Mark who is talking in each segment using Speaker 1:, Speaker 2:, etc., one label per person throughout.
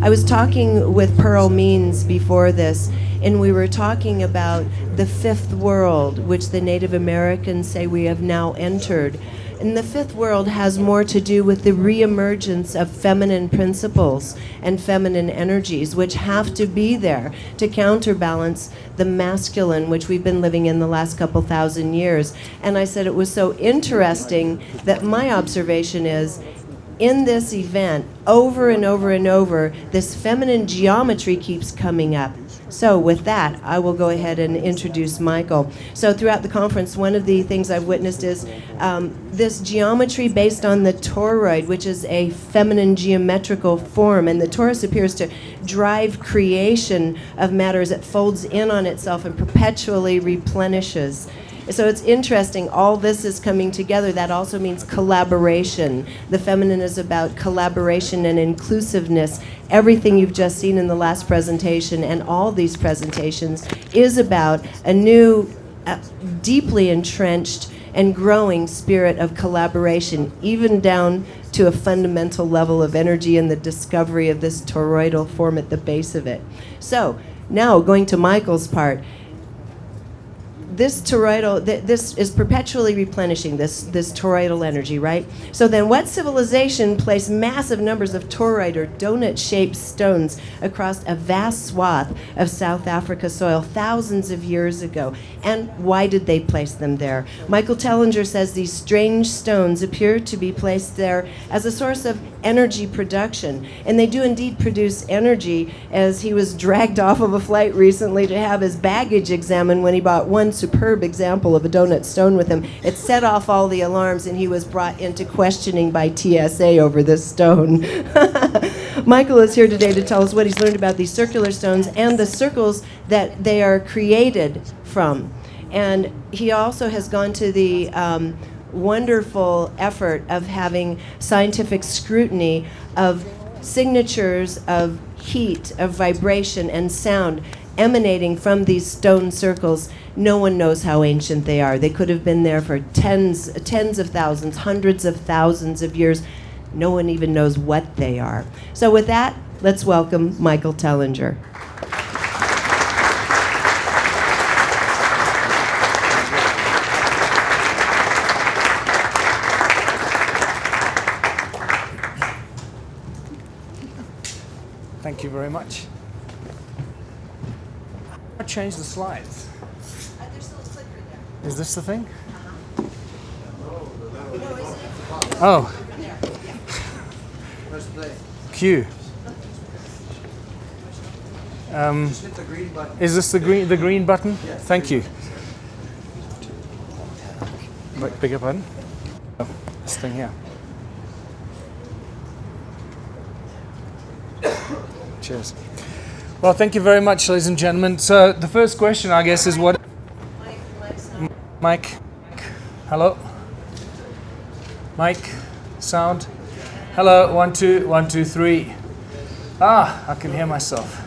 Speaker 1: I was talking with Pearl Means before this, and we were talking about the fifth world, which the Native Americans say we have now entered. And the fifth world has more to do with the reemergence of feminine principles and feminine energies, which have to be there to counterbalance the masculine, which we've been living in the last couple thousand years. And I said it was so interesting that my observation is, in this event, over and over and over, this feminine geometry keeps coming up. So with that, I will go ahead and introduce Michael. So throughout the conference, one of the things I've witnessed is this geometry based on the toroid, which is a feminine geometrical form. And the torus appears to drive creation of matter as it folds in on itself and perpetually replenishes. So it's interesting, all this is coming together. That also means collaboration. The feminine is about collaboration and inclusiveness. Everything you've just seen in the last presentation and all these presentations is about a new, deeply entrenched and growing spirit of collaboration, even down to a fundamental level of energy and the discovery of this toroidal form at the base of it. So now going to Michael's part. This toroidal, this is perpetually replenishing, this toroidal energy, right? So then what civilization placed massive numbers of toroid or donut-shaped stones across a vast swath of South Africa soil thousands of years ago? And why did they place them there? Michael Tellinger says these strange stones appear to be placed there as a source of energy production. And they do indeed produce energy, as he was dragged off of a flight recently to have his baggage examined when he bought one superb example of a donut stone with him. It set off all the alarms, and he was brought into questioning by TSA over this stone. Michael is here today to tell us what he's learned about these circular stones and the circles that they are created from. And he also has gone to the wonderful effort of having scientific scrutiny of signatures of heat, of vibration, and sound emanating from these stone circles. No one knows how ancient they are. They could have been there for tens of thousands, hundreds of thousands of years. No one even knows what they are. So with that, let's welcome Michael Tellinger.
Speaker 2: Thank you very much. I'll change the slides.
Speaker 1: There's still a clicker there.
Speaker 2: Is this the thing? Oh. Q. Is this the green button? Yes. Thank you. Bigger button. Oh, this thing here. Cheers. Well, thank you very much, ladies and gentlemen. So the first question, I guess, is what... Mike. Hello. Mike. Sound. Hello. 1 2 1 2 3. I can hear myself.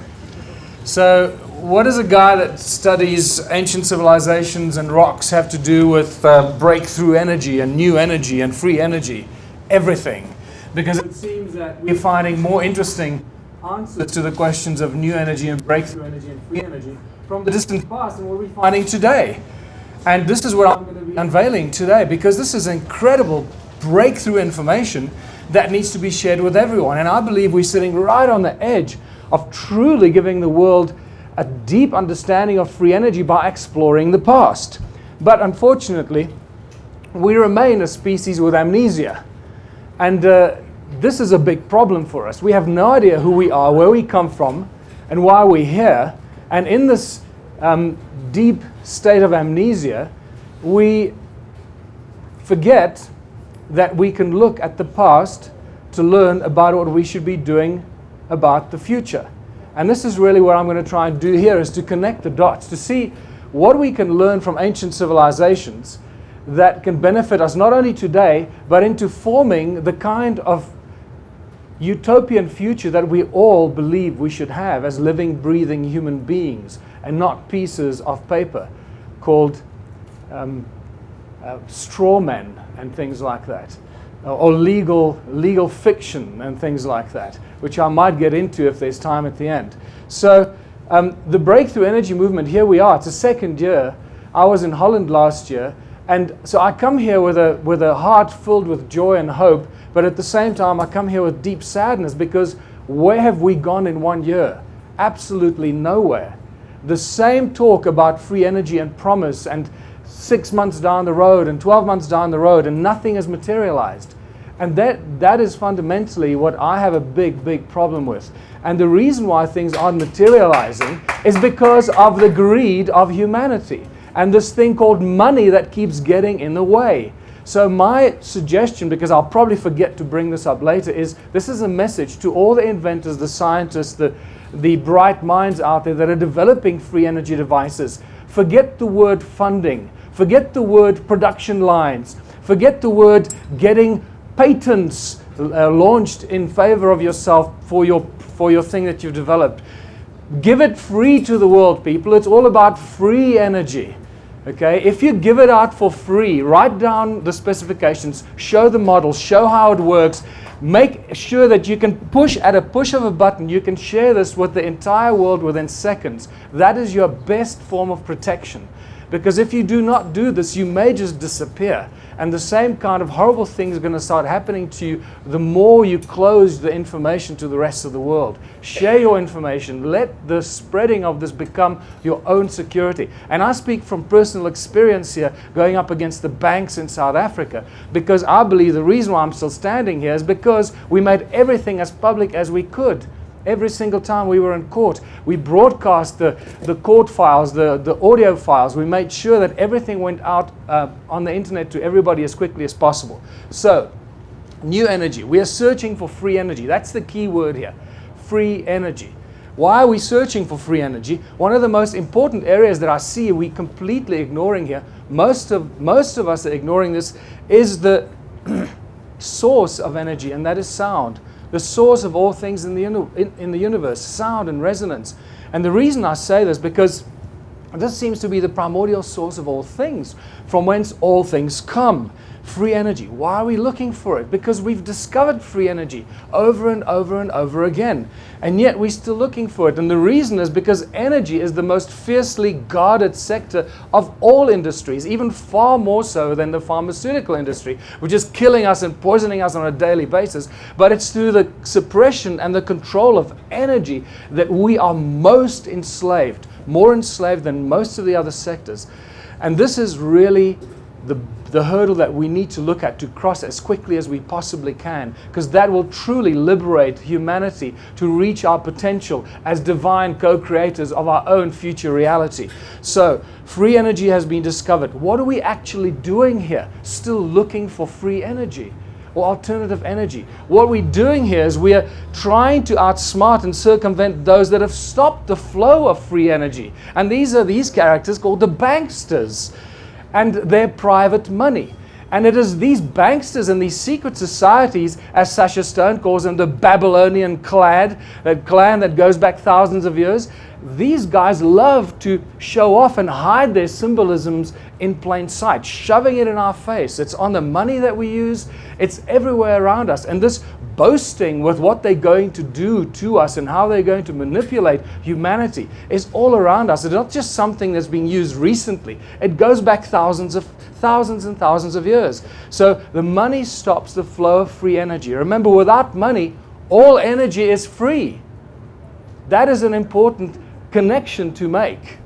Speaker 2: So what does a guy that studies ancient civilizations and rocks have to do with breakthrough energy and new energy and free energy? Everything. Because it seems that we're finding more interesting answers to the questions of new energy and breakthrough energy and free energy from the distant past and what we're finding today. And this is what I'm going to be unveiling today, because this is incredible breakthrough information that needs to be shared with everyone. And I believe we're sitting right on the edge of truly giving the world a deep understanding of free energy by exploring the past. But unfortunately, we remain a species with amnesia. And this is a big problem for us. We have no idea who we are, where we come from, and why we're here. And in this deep state of amnesia, we forget that we can look at the past to learn about what we should be doing about the future. And this is really what I'm going to try and do here, is to connect the dots, to see what we can learn from ancient civilizations that can benefit us not only today, but into forming the kind of utopian future that we all believe we should have as living, breathing human beings, and not pieces of paper called straw men and things like that. or legal fiction and things like that, which I might get into if there's time at the end. So the breakthrough energy movement, here we are. It's the second year. I was in Holland last year, and so I come here with a heart filled with joy and hope, but at the same time I come here with deep sadness, because where have we gone in 1 year? Absolutely nowhere. The same talk about free energy and promise, and 6 months down the road and 12 months down the road, and nothing has materialized. And that is fundamentally what I have a big problem with. And the reason why things aren't materializing is because of the greed of humanity and this thing called money that keeps getting in the way. So my suggestion, because I'll probably forget to bring this up later, is this is a message to all the inventors, the scientists, the bright minds out there that are developing free energy devices. Forget the word funding. Forget the word production lines. Forget the word getting patents launched in favor of yourself for your thing that you've developed. Give it free to the world, people. It's all about free energy. Okay, if you give it out for free, write down the specifications, show the models, show how it works, make sure that you can at a push of a button, you can share this with the entire world within seconds. That is your best form of protection. Because if you do not do this, you may just disappear. And the same kind of horrible things are going to start happening to you the more you close the information to the rest of the world. Share your information. Let the spreading of this become your own security. And I speak from personal experience here, going up against the banks in South Africa, because I believe the reason why I'm still standing here is because we made everything as public as we could. Every single time we were in court, we broadcast the court files, the audio files. We made sure that everything went out on the internet to everybody as quickly as possible. So, new energy. We are searching for free energy. That's the key word here. Free energy. Why are we searching for free energy? One of the most important areas that I see we completely ignoring here, most of us are ignoring this, is the source of energy, and that is sound. The source of all things in the universe, sound and resonance. And the reason I say this, because this seems to be the primordial source of all things, from whence all things come. Free energy. Why are we looking for it? Because we've discovered free energy over and over and over again. And yet we're still looking for it. And the reason is because energy is the most fiercely guarded sector of all industries, even far more so than the pharmaceutical industry, which is killing us and poisoning us on a daily basis. But it's through the suppression and the control of energy that we are most enslaved, more enslaved than most of the other sectors. And this is really the hurdle that we need to look at, to cross as quickly as we possibly can, because that will truly liberate humanity to reach our potential as divine co-creators of our own future reality. So, free energy has been discovered. What are we actually doing here? Still looking for free energy or alternative energy. What we're doing here is we are trying to outsmart and circumvent those that have stopped the flow of free energy. And these are these characters called the banksters and their private money. And it is these banksters and these secret societies, as Sasha Stone calls them, the Babylonian clan, that clan that goes back thousands of years. These guys love to show off and hide their symbolisms in plain sight, shoving it in our face. It's on the money that we use. It's everywhere around us. And this boasting with what they're going to do to us and how they're going to manipulate humanity is all around us. It's not just something that's being used recently. It goes back thousands and thousands of years. So the money stops the flow of free energy. Remember, without money, all energy is free. That is an important connection to make.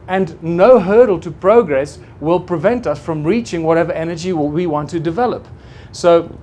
Speaker 2: And no hurdle to progress will prevent us from reaching whatever energy we want to develop. So,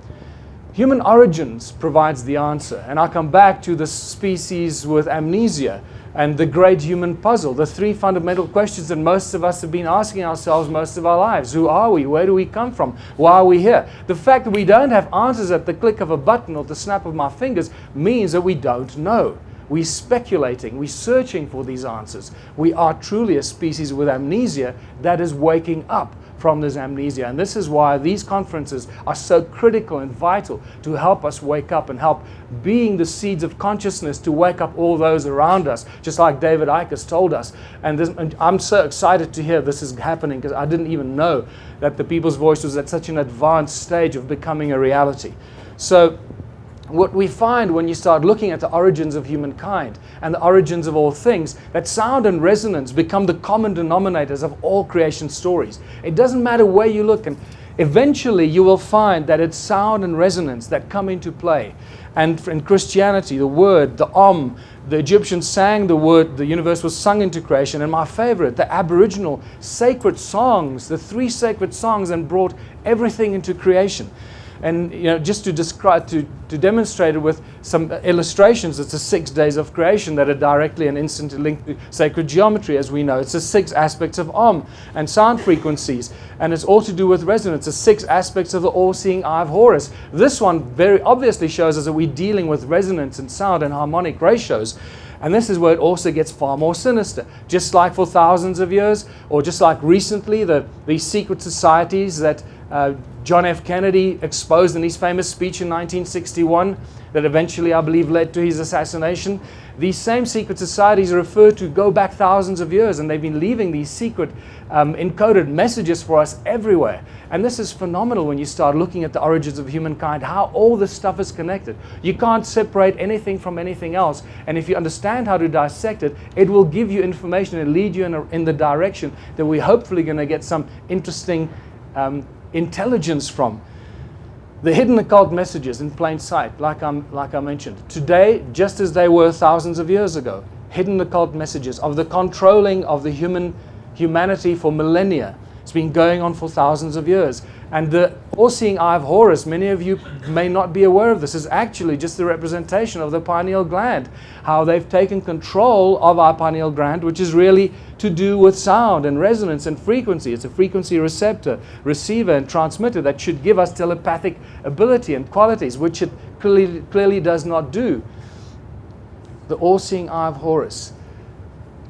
Speaker 2: human origins provides the answer. And I'll come back to the species with amnesia and the great human puzzle, the three fundamental questions that most of us have been asking ourselves most of our lives. Who are we? Where do we come from? Why are we here? The fact that we don't have answers at the click of a button or the snap of my fingers means that we don't know. We're speculating, we're searching for these answers. We are truly a species with amnesia that is waking up from this amnesia. And this is why these conferences are so critical and vital to help us wake up and help being the seeds of consciousness to wake up all those around us, just like David Icke has told us. And I'm so excited to hear this is happening, because I didn't even know that the People's Voice was at such an advanced stage of becoming a reality. So what we find when you start looking at the origins of humankind and the origins of all things, that sound and resonance become the common denominators of all creation stories. It doesn't matter where you look, and eventually you will find that it's sound and resonance that come into play. And in Christianity, the word, the the Egyptians sang the word, the universe was sung into creation. And my favorite, the Aboriginal sacred songs, the 3 sacred songs, and brought everything into creation. And just to describe, to demonstrate it with some illustrations, it's the 6 days of creation that are directly and instantly linked to sacred geometry, as we know. It's the 6 aspects of and sound frequencies, and it's all to do with resonance. The 6 aspects of the all-seeing eye of Horus. This one very obviously shows us that we're dealing with resonance and sound and harmonic ratios. And this is where it also gets far more sinister. Just like for thousands of years, or just like recently, these secret societies that John F. Kennedy exposed in his famous speech in 1961 that eventually, I believe, led to his assassination. These same secret societies are referred to go back thousands of years, and they've been leaving these secret encoded messages for us everywhere. And this is phenomenal when you start looking at the origins of humankind, how all this stuff is connected. You can't separate anything from anything else. And if you understand how to dissect it, it will give you information and lead you in the direction that we're hopefully going to get some interesting intelligence from. The hidden occult messages in plain sight, like I mentioned. Today, just as they were thousands of years ago, hidden occult messages of the controlling of the humanity for millennia. It's been going on for thousands of years. And the all-seeing eye of Horus, many of you may not be aware of this, is actually just the representation of the pineal gland. How they've taken control of our pineal gland, which is really to do with sound and resonance and frequency. It's a frequency receptor, receiver, and transmitter that should give us telepathic ability and qualities, which it clearly does not do. The all-seeing eye of Horus,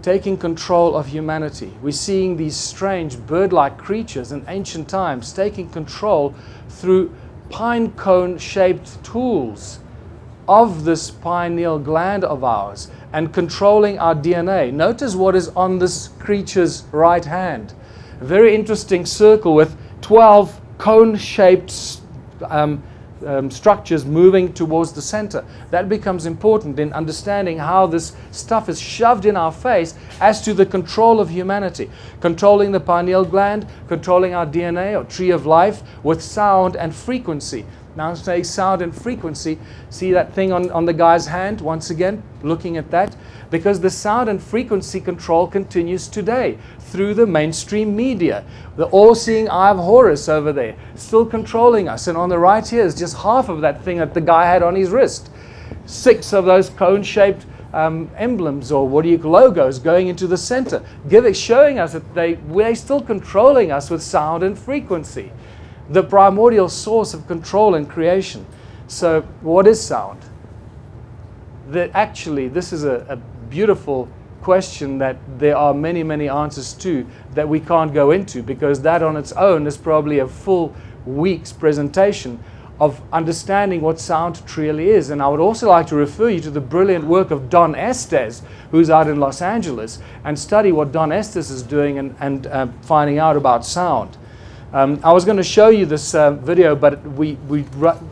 Speaker 2: taking control of humanity. We're seeing these strange bird-like creatures in ancient times taking control through pine cone-shaped tools of this pineal gland of ours and controlling our DNA. Notice what is on this creature's right hand. A very interesting circle with 12 cone-shaped structures moving towards the center. That becomes important in understanding how this stuff is shoved in our face as to the control of humanity. Controlling the pineal gland, controlling our DNA or tree of life with sound and frequency. Now say sound and frequency. See that thing on the guy's hand? Once again, looking at that. Because the sound and frequency control continues today through the mainstream media. The all-seeing eye of Horus over there, still controlling us. And on the right here is just half of that thing that the guy had on his wrist. 6 of those cone-shaped emblems, or logos, going into the center, showing us that they're still controlling us with sound and frequency. The primordial source of control in creation. So what is sound? Actually, this is a beautiful question that there are many, many answers to that we can't go into, because that on its own is probably a full week's presentation of understanding what sound truly is. And I would also like to refer you to the brilliant work of Don Estes, who's out in Los Angeles, and study what Don Estes is doing and finding out about sound. I was going to show you this video, but we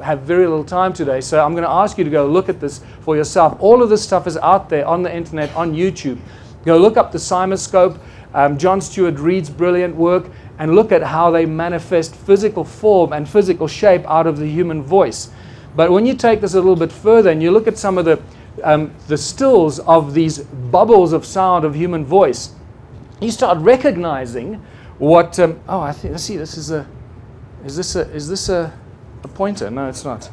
Speaker 2: have very little time today, so I'm going to ask you to go look at this for yourself. All of this stuff is out there on the internet, on YouTube. Go look up the Simoscope, John Stuart Reid's brilliant work, and look at how they manifest physical form and physical shape out of the human voice. But when you take this a little bit further and you look at some of the stills of these bubbles of sound of human voice, you start recognizing what? I think. Let's see. Is this a pointer? No, it's not.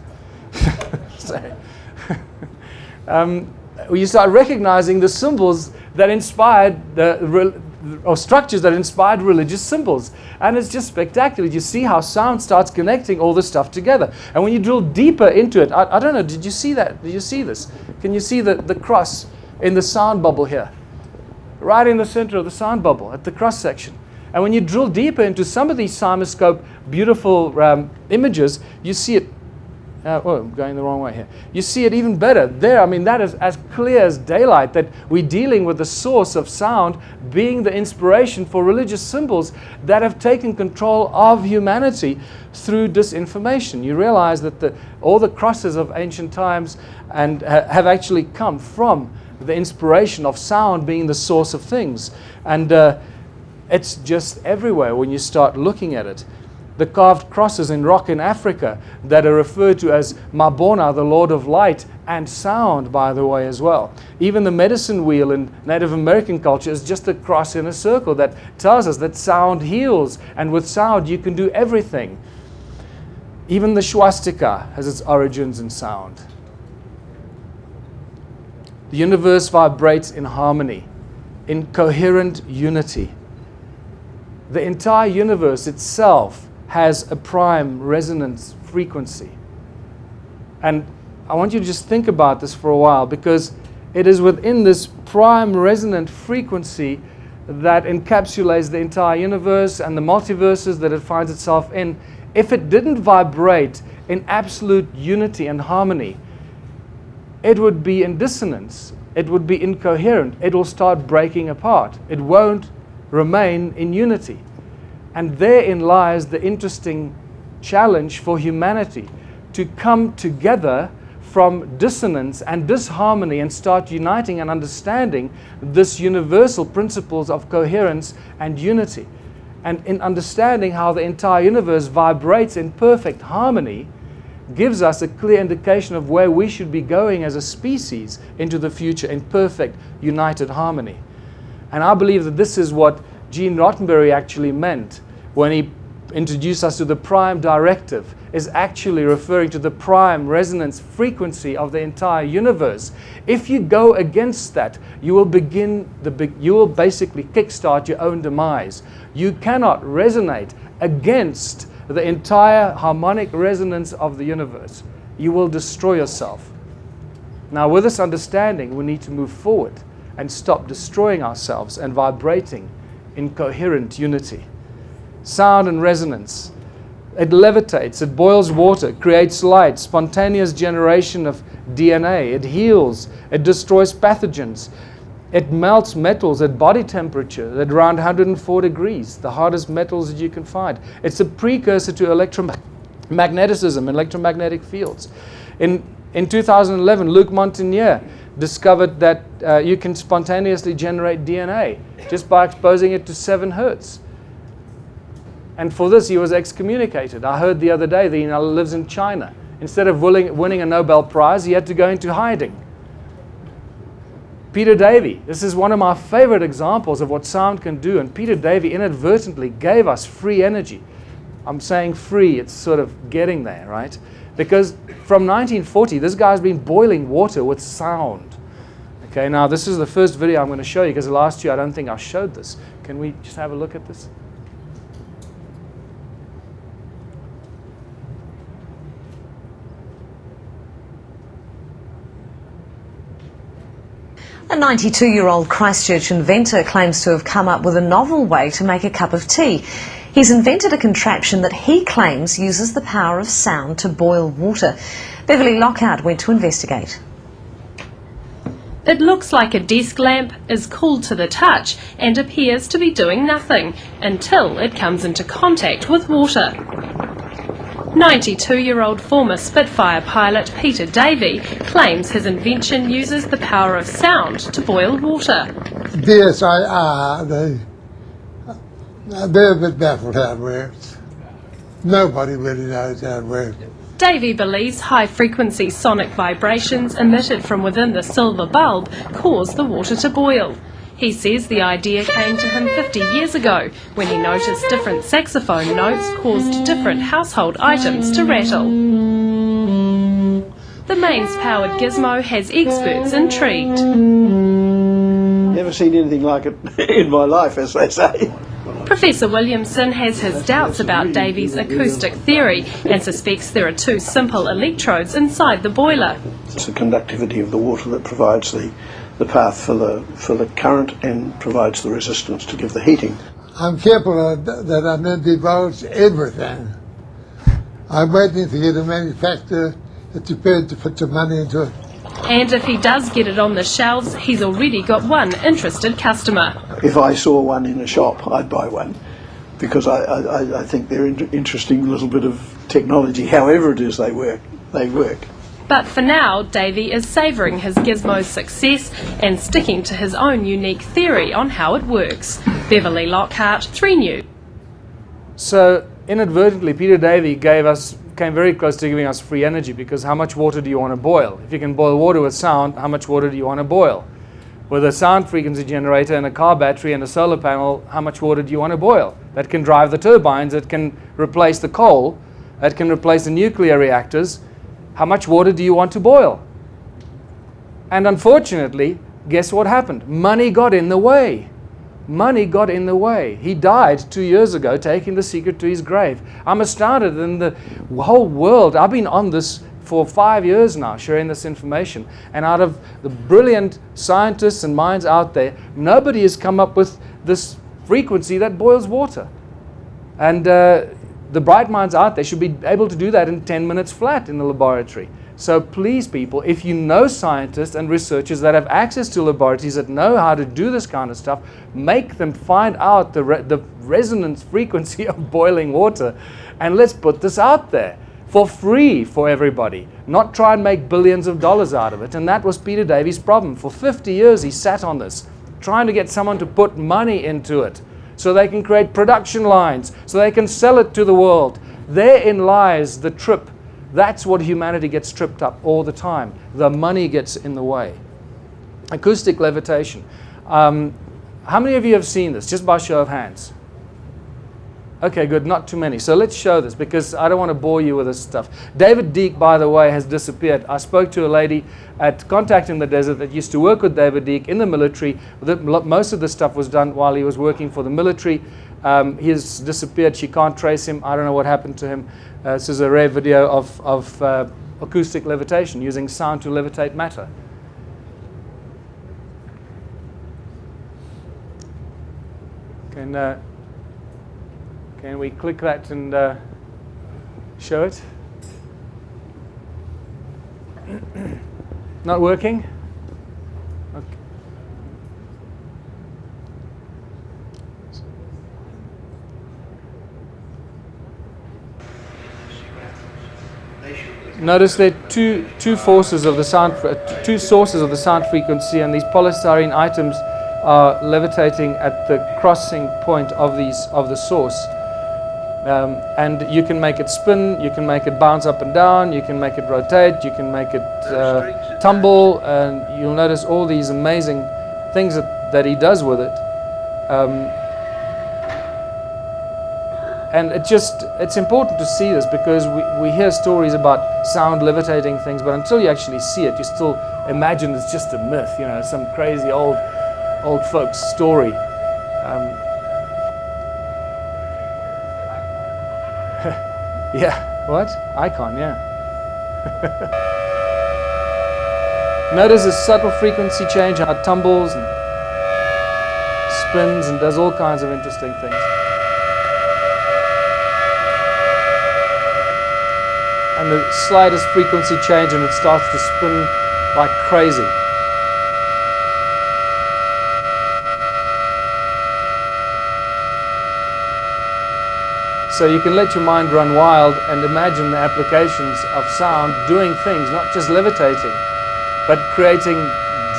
Speaker 2: Sorry. You start recognizing the symbols that inspired or structures that inspired religious symbols, and it's just spectacular. You see how sound starts connecting all this stuff together, and when you drill deeper into it, I don't know. Did you see that? Did you see this? Can you see the cross in the sound bubble here? Right in the center of the sound bubble, at the cross section. And when you drill deeper into some of these CymaScope beautiful images, you see it. I'm going the wrong way here. You see it even better. There, I mean, that is as clear as daylight that we're dealing with the source of sound being the inspiration for religious symbols that have taken control of humanity through disinformation. You realize that all the crosses of ancient times and have actually come from the inspiration of sound being the source of things. And it's just everywhere when you start looking at it. The carved crosses in rock in Africa that are referred to as Mabona, the Lord of Light, and sound, by the way, as well. Even the medicine wheel in Native American culture is just a cross in a circle that tells us that sound heals, and with sound you can do everything. Even the swastika has its origins in sound. The universe vibrates in harmony, in coherent unity. The entire universe itself has a prime resonance frequency. And I want you to just think about this for a while, because it is within this prime resonant frequency that encapsulates the entire universe and the multiverses that it finds itself in. If it didn't vibrate in absolute unity and harmony, it would be in dissonance. It would be incoherent. It will start breaking apart. It won't remain in unity. And therein lies the interesting challenge for humanity, to come together from dissonance and disharmony and start uniting and understanding this universal principles of coherence and unity. And in understanding how the entire universe vibrates in perfect harmony, gives us a clear indication of where we should be going as a species into the future in perfect united harmony. And I believe that this is what Gene Roddenberry actually meant when he introduced us to the prime directive, is actually referring to the prime resonance frequency of the entire universe. If you go against that, you will basically kickstart your own demise. You cannot resonate against the entire harmonic resonance of the universe. You will destroy yourself. Now, with this understanding, we need to move forward and stop destroying ourselves and vibrating in coherent unity. Sound and resonance. It levitates, it boils water, creates light, spontaneous generation of DNA. It heals, it destroys pathogens. It melts metals at body temperature at around 104 degrees, the hardest metals that you can find. It's a precursor to electromagnetism, electromagnetic fields. In 2011, Luc Montagnier discovered that you can spontaneously generate DNA just by exposing it to 7 hertz. And for this, he was excommunicated. I heard the other day that he now lives in China. Instead of winning a Nobel Prize, he had to go into hiding. Peter Davey, this is one of my favorite examples of what sound can do. And Peter Davey inadvertently gave us free energy. I'm saying free, it's sort of getting there, right? Because from 1940, this guy's been boiling water with sound. Okay, now this is the first video I'm going to show you, because last year I don't think I showed this. Can we just have a look at this?
Speaker 3: A 92-year-old Christchurch inventor claims to have come up with a novel way to make a cup of tea. He's invented a contraption that he claims uses the power of sound to boil water. Beverly Lockhart went to investigate.
Speaker 4: It looks like a desk lamp, is cool to the touch and appears to be doing nothing until it comes into contact with water. 92-year-old former Spitfire pilot Peter Davey claims his invention uses the power of sound to boil water.
Speaker 5: DSIR, they're a bit baffled how it works. Nobody really knows how it works.
Speaker 4: Davey believes high-frequency sonic vibrations emitted from within the silver bulb cause the water to boil. He says the idea came to him 50 years ago when he noticed different saxophone notes caused different household items to rattle. The mains-powered gizmo has experts intrigued.
Speaker 6: Never seen anything like it in my life, as they say.
Speaker 4: Professor Williamson has his doubts about Davey's acoustic theory and suspects there are 2 simple electrodes inside the boiler.
Speaker 6: It's the conductivity of the water that provides the path for the current and provides the resistance to give the heating.
Speaker 5: I'm careful that I don't divulge everything. I'm waiting to get a manufacturer that's prepared to put some money into it.
Speaker 4: And if he does get it on the shelves, he's already got one interested customer.
Speaker 6: If I saw one in a shop, I'd buy one, because I think they're interesting little bit of technology. However it is they work.
Speaker 4: But for now, Davey is savouring his gizmo's success and sticking to his own unique theory on how it works. Beverly Lockhart, 3 News.
Speaker 2: So inadvertently, Peter Davey came very close to giving us free energy, because how much water do you want to boil? If you can boil water with sound, how much water do you want to boil? With a sound frequency generator and a car battery and a solar panel, how much water do you want to boil? That can drive the turbines, that can replace the coal, that can replace the nuclear reactors. How much water do you want to boil? And unfortunately, guess what happened? Money got in the way. Money got in the way. He died 2 years ago, taking the secret to his grave. I'm astounded in the whole world. I've been on this for 5 years now, sharing this information. And out of the brilliant scientists and minds out there, nobody has come up with this frequency that boils water. And the bright minds out there should be able to do that in 10 minutes flat in the laboratory. So please, people, if you know scientists and researchers that have access to laboratories that know how to do this kind of stuff, make them find out the resonance frequency of boiling water, and let's put this out there for free for everybody, not try and make billions of dollars out of it. And that was Peter Davey's problem. For 50 years he sat on this, trying to get someone to put money into it so they can create production lines, so they can sell it to the world. Therein lies the trip. That's what humanity gets tripped up all the time. The money gets in the way. Acoustic levitation. How many of you have seen this, just by show of hands? Okay, good, not too many. So let's show this, because I don't want to bore you with this stuff. David Deek, by the way, has disappeared. I spoke to a lady at Contact in the Desert that used to work with David Deek in the military. Most of the stuff was done while he was working for the military. He has disappeared. She can't trace him. I don't know what happened to him. This is a rare video of acoustic levitation, using sound to levitate matter. Can we click that and show it? Not working? Okay. Notice there are two forces of the sound, two sources of the sound frequency, and these polystyrene items are levitating at the crossing point of the source. And you can make it spin, you can make it bounce up and down, you can make it rotate, you can make it tumble, and you'll notice all these amazing things that he does with it. And it's important to see this, because we hear stories about sound levitating things, but until you actually see it, you still imagine it's just a myth, some crazy old folks story. Yeah, what? Icon, yeah. Notice a subtle frequency change, how it tumbles and spins and does all kinds of interesting things. And the slightest frequency change and it starts to spin like crazy. So you can let your mind run wild and imagine the applications of sound doing things, not just levitating, but creating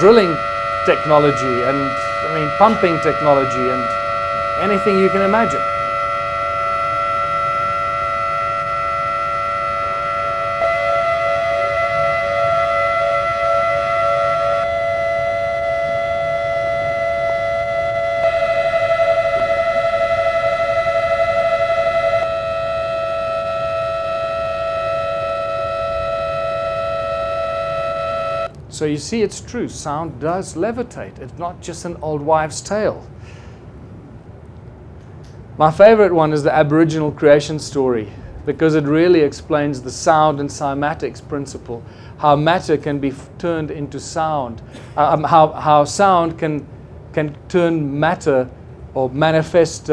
Speaker 2: drilling technology and pumping technology and anything you can imagine. So you see, it's true. Sound does levitate. It's not just an old wives' tale. My favorite one is the Aboriginal creation story, because it really explains the sound and cymatics principle, how matter can be turned into sound, how sound can turn matter or manifest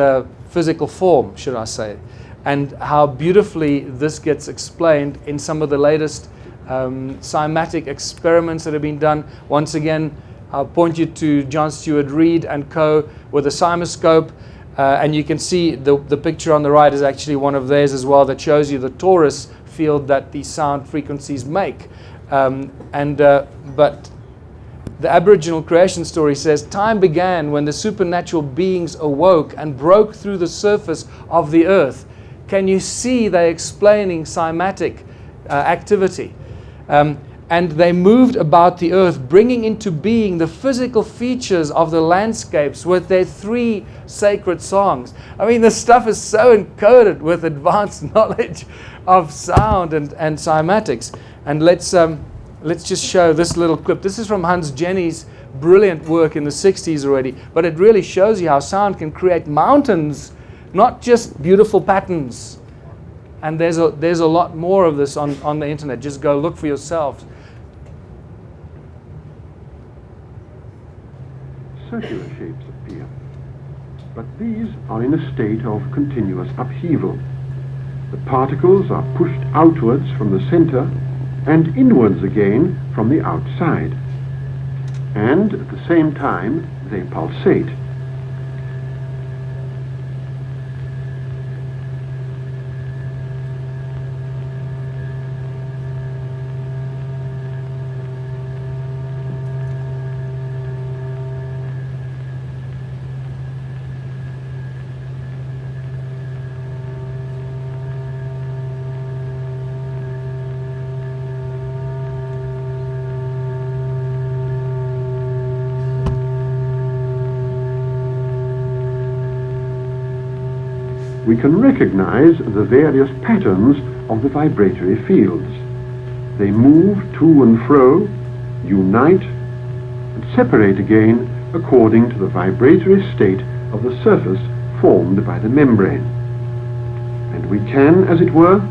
Speaker 2: physical form, should I say. And how beautifully this gets explained in some of the latest cymatic experiments that have been done. Once again, I'll point you to John Stuart Reid and co. with a cymoscope, and you can see the picture on the right is actually one of theirs as well that shows you the torus field that these sound frequencies make. But the Aboriginal creation story says, time began when the supernatural beings awoke and broke through the surface of the earth. Can you see they're explaining cymatic activity? And they moved about the earth, bringing into being the physical features of the landscapes with their 3 sacred songs. I mean, this stuff is so encoded with advanced knowledge of sound and cymatics. And let's just show this little clip. This is from Hans Jenny's brilliant work in the 60s already, but it really shows you how sound can create mountains, not just beautiful patterns. And there's a lot more of this on the internet. Just go look for yourselves.
Speaker 7: Circular shapes appear, but these are in a state of continuous upheaval. The particles are pushed outwards from the center and inwards again from the outside, and at the same time they pulsate. We can recognize the various patterns of the vibratory fields. They move to and fro, unite, and separate again according to the vibratory state of the surface formed by the membrane. And we can, as it were,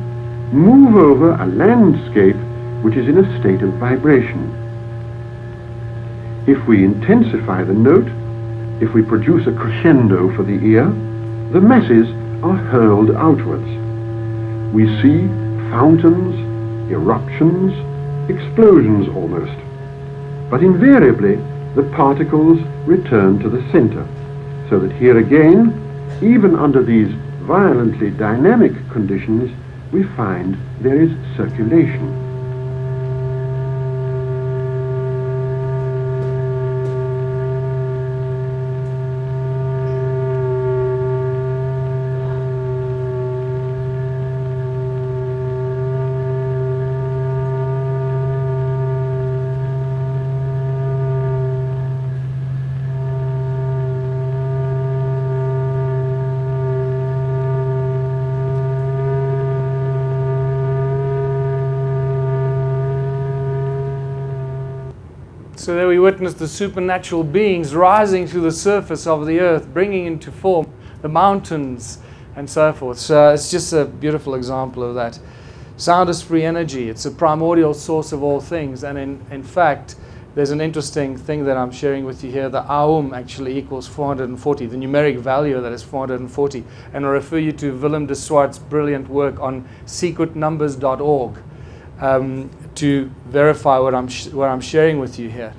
Speaker 7: move over a landscape which is in a state of vibration. If we intensify the note, if we produce a crescendo for the ear, the masses are hurled outwards. We see fountains, eruptions, explosions almost. But invariably, the particles return to the center, so that here again, even under these violently dynamic conditions, we find there is circulation.
Speaker 2: So there we witness the supernatural beings rising to the surface of the earth, bringing into form the mountains and so forth. So it's just a beautiful example of that. Sound is free energy. It's a primordial source of all things. And in fact, there's an interesting thing that I'm sharing with you here. The Aum actually equals 440. The numeric value of that is 440. And I refer you to Willem de Swart's brilliant work on secretnumbers.org. To verify what I'm sharing with you here.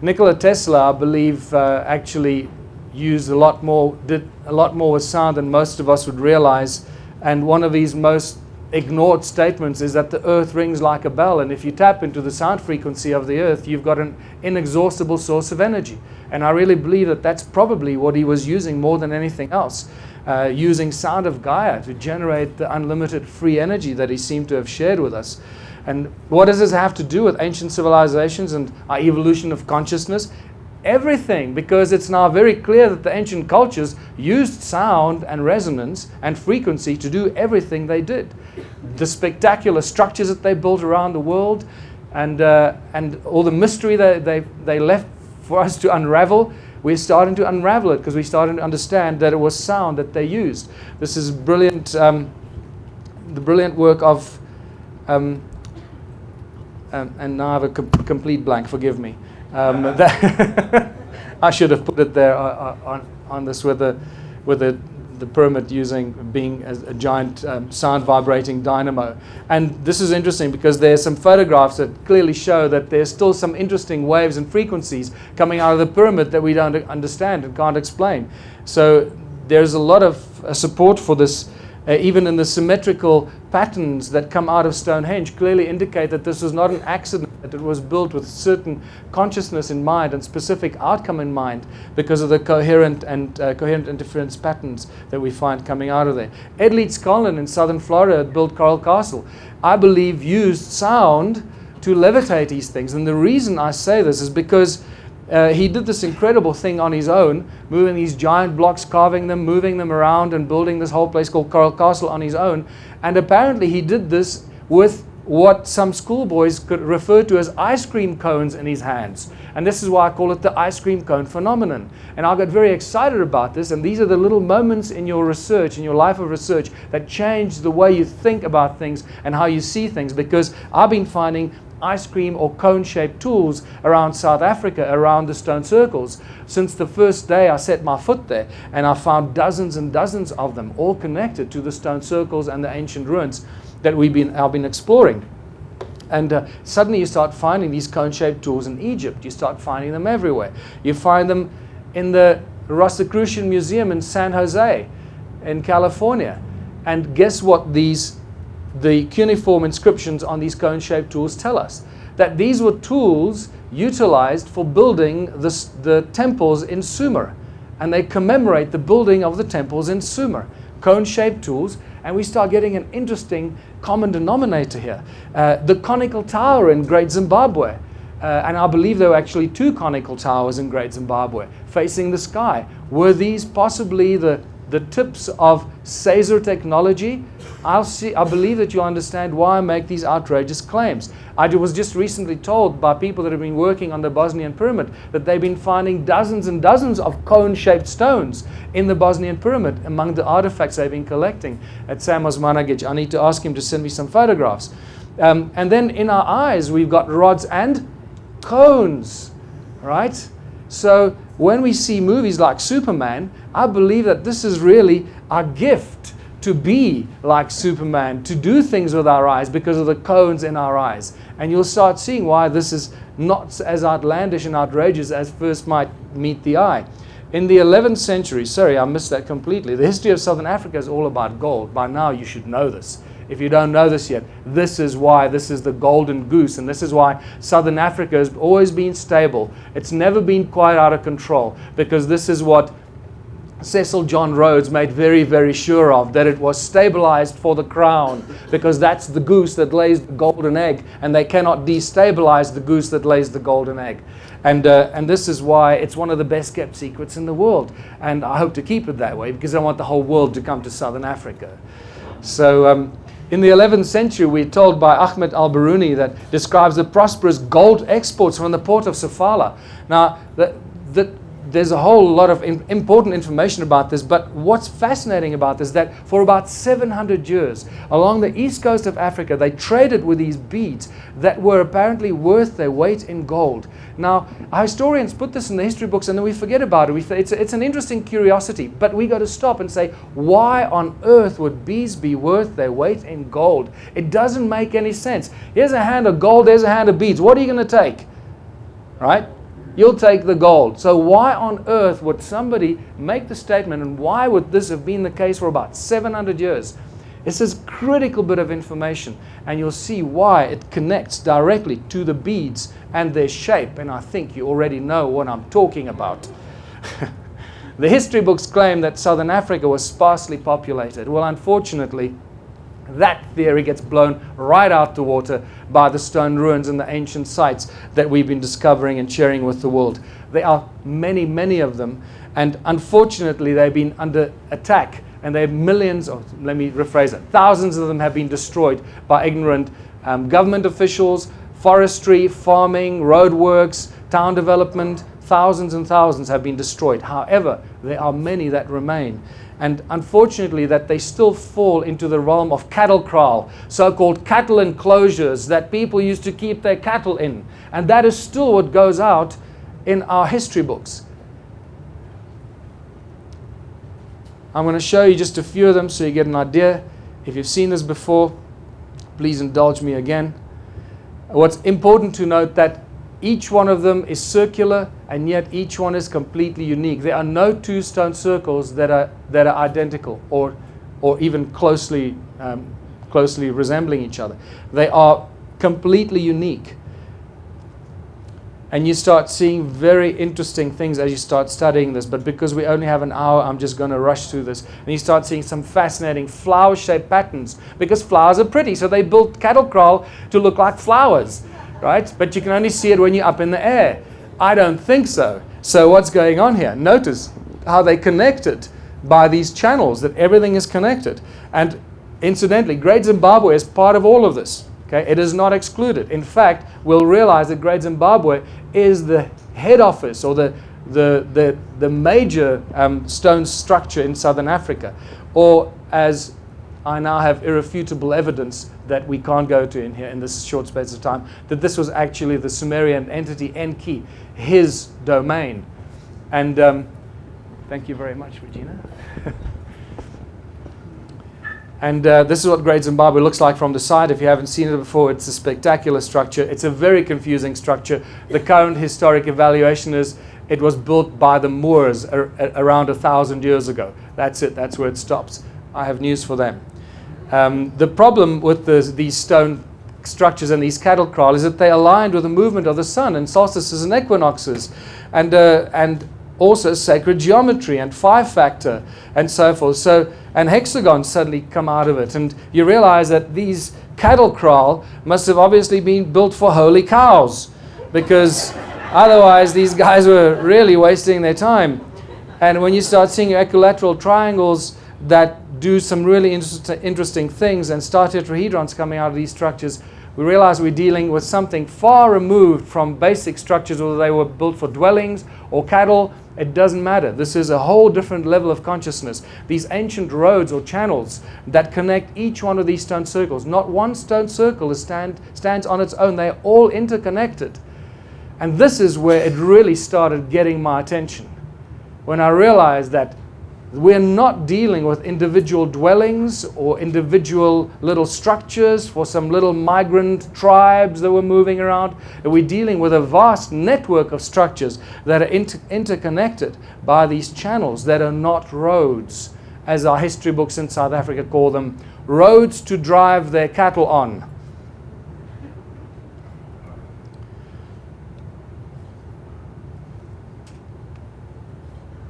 Speaker 2: Nikola Tesla, I believe, actually did a lot more with sound than most of us would realize. And one of his most ignored statements is that the earth rings like a bell, and if you tap into the sound frequency of the earth, you've got an inexhaustible source of energy. And I really believe that that's probably what he was using more than anything else, using sound of Gaia to generate the unlimited free energy that he seemed to have shared with us. And what does this have to do with ancient civilizations and our evolution of consciousness? Everything, because it's now very clear that the ancient cultures used sound and resonance and frequency to do everything they did. The spectacular structures that they built around the world, and all the mystery they left for us to unravel, we're starting to unravel it because we're starting to understand that it was sound that they used. This is brilliant, the brilliant work of, and now I have a complete blank, forgive me. I should have put it there on this with the pyramid being a giant sound vibrating dynamo. And this is interesting because there's some photographs that clearly show that there's still some interesting waves and frequencies coming out of the pyramid that we don't understand and can't explain. So there's a lot of support for this. Even in the symmetrical patterns that come out of Stonehenge clearly indicate that this was not an accident, that it was built with certain consciousness in mind and specific outcome in mind because of the coherent interference patterns that we find coming out of there. Ed Leeds Collin in southern Florida built Coral Castle, I believe used sound to levitate these things. And the reason I say this is because he did this incredible thing on his own, moving these giant blocks, carving them, moving them around, and building this whole place called Coral Castle on his own. And apparently he did this with what some schoolboys could refer to as ice cream cones in his hands. And this is why I call it the ice cream cone phenomenon. And I got very excited about this, and these are the little moments in your research, in your life of research, that change the way you think about things and how you see things, because I've been finding ice cream or cone-shaped tools around South Africa, around the stone circles, since the first day I set my foot there, and I found dozens and dozens of them, all connected to the stone circles and the ancient ruins that I've been exploring. And suddenly you start finding these cone-shaped tools in Egypt. You start finding them everywhere. You find them in the Rosicrucian Museum in San Jose in California. And guess what the cuneiform inscriptions on these cone-shaped tools tell us? That these were tools utilized for building the temples in Sumer. And they commemorate the building of the temples in Sumer. Cone-shaped tools, and we start getting an interesting common denominator here. The conical tower in Great Zimbabwe, and I believe there were actually 2 conical towers in Great Zimbabwe facing the sky. Were these possibly the tips of Caesar technology? I believe that you understand why I make these outrageous claims. I was just recently told by people that have been working on the Bosnian pyramid that they've been finding dozens and dozens of cone-shaped stones in the Bosnian pyramid among the artifacts they've been collecting at Sam Osmanagic. I need to ask him to send me some photographs. And then in our eyes, we've got rods and cones, right? So when we see movies like Superman, I believe that this is really our gift, to be like Superman, to do things with our eyes because of the cones in our eyes. And you'll start seeing why this is not as outlandish and outrageous as first might meet the eye. In the 11th century, sorry, I missed that completely, the history of Southern Africa is all about gold. By now you should know this. If you don't know this yet, this is why this is the golden goose, and this is why Southern Africa has always been stable. It's never been quite out of control, because this is what Cecil John Rhodes made very, very sure of, that it was stabilized for the crown, because that's the goose that lays the golden egg, and they cannot destabilize the goose that lays the golden egg. And this is why it's one of the best kept secrets in the world. And I hope to keep it that way, because I want the whole world to come to Southern Africa. So in the 11th century, we're told by Ahmed al-Biruni that describes the prosperous gold exports from the port of Sofala. Now, there's a whole lot of important information about this, but what's fascinating about this is that for about 700 years, along the east coast of Africa, they traded with these beads that were apparently worth their weight in gold. Now, our historians put this in the history books and then we forget about it. It's an interesting curiosity, but we got to stop and say, why on earth would beads be worth their weight in gold? It doesn't make any sense. Here's a hand of gold, there's a hand of beads. What are you going to take? Right? You'll take the gold. So why on earth would somebody make the statement, and why would this have been the case for about 700 years? It's this critical bit of information, and you'll see why it connects directly to the beads and their shape, and I think you already know what I'm talking about. The history books claim that Southern Africa was sparsely populated. Well, unfortunately, that theory gets blown right out the water by the stone ruins and the ancient sites that we've been discovering and sharing with the world. There are many, many of them, and unfortunately they've been under attack, and there are millions, or let me rephrase it, thousands of them have been destroyed by ignorant government officials, forestry, farming, roadworks, town development. Thousands and thousands have been destroyed. However, there are many that remain. And unfortunately that they still fall into the realm of cattle kraal, so-called cattle enclosures that people used to keep their cattle in. And that is still what goes out in our history books. I'm going to show you just a few of them so you get an idea. If you've seen this before, please indulge me again. What's important to note that each one of them is circular, and yet each one is completely unique. There are no two stone circles that are identical or even closely resembling each other. They are completely unique. And you start seeing very interesting things as you start studying this. But because we only have an hour, I'm just going to rush through this. And you start seeing some fascinating flower-shaped patterns. Because flowers are pretty, so they built cattle kraal to look like flowers, right? But you can only see it when you're up in the air. I don't think so. So what's going on here? Notice how they connected by these channels, that everything is connected. And incidentally, Great Zimbabwe is part of all of this. Okay? It is not excluded. In fact, we'll realize that Great Zimbabwe is the head office or the major stone structure in southern Africa. Or as I now have irrefutable evidence that we can't go to in here in this short space of time, that this was actually the Sumerian entity Enki, his domain. And thank you very much, Regina. And this is what Great Zimbabwe looks like from the side. If you haven't seen it before, it's a spectacular structure. It's a very confusing structure. The current historic evaluation is it was built by the Moors around 1,000 years ago. That's it. That's where it stops. I have news for them. The problem with these stone structures and these cattle kraal is that they aligned with the movement of the sun and solstices and equinoxes, and also sacred geometry and 5-factor and so forth. So, and hexagons suddenly come out of it, and you realize that these cattle kraal must have obviously been built for holy cows, because otherwise these guys were really wasting their time. And when you start seeing equilateral triangles that do some really interesting things, and star tetrahedrons coming out of these structures, we realize we're dealing with something far removed from basic structures, whether they were built for dwellings or cattle. It doesn't matter. This is a whole different level of consciousness. These ancient roads or channels that connect each one of these stone circles. Not one stone circle stands on its own. They're all interconnected. And this is where it really started getting my attention. When I realized that we're not dealing with individual dwellings or individual little structures for some little migrant tribes that were moving around. We're dealing with a vast network of structures that are interconnected by these channels that are not roads, as our history books in South Africa call them, roads to drive their cattle on.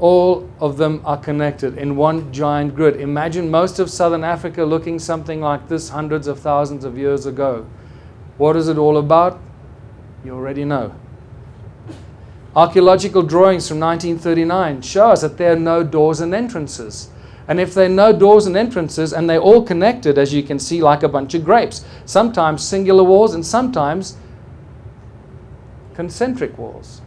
Speaker 2: All of them are connected in one giant grid. Imagine most of southern Africa looking something like this hundreds of thousands of years ago. What is it all about? You already know. Archaeological drawings from 1939 show us that there are no doors and entrances. And if there are no doors and entrances, and they're all connected, as you can see, like a bunch of grapes, sometimes singular walls and sometimes concentric walls.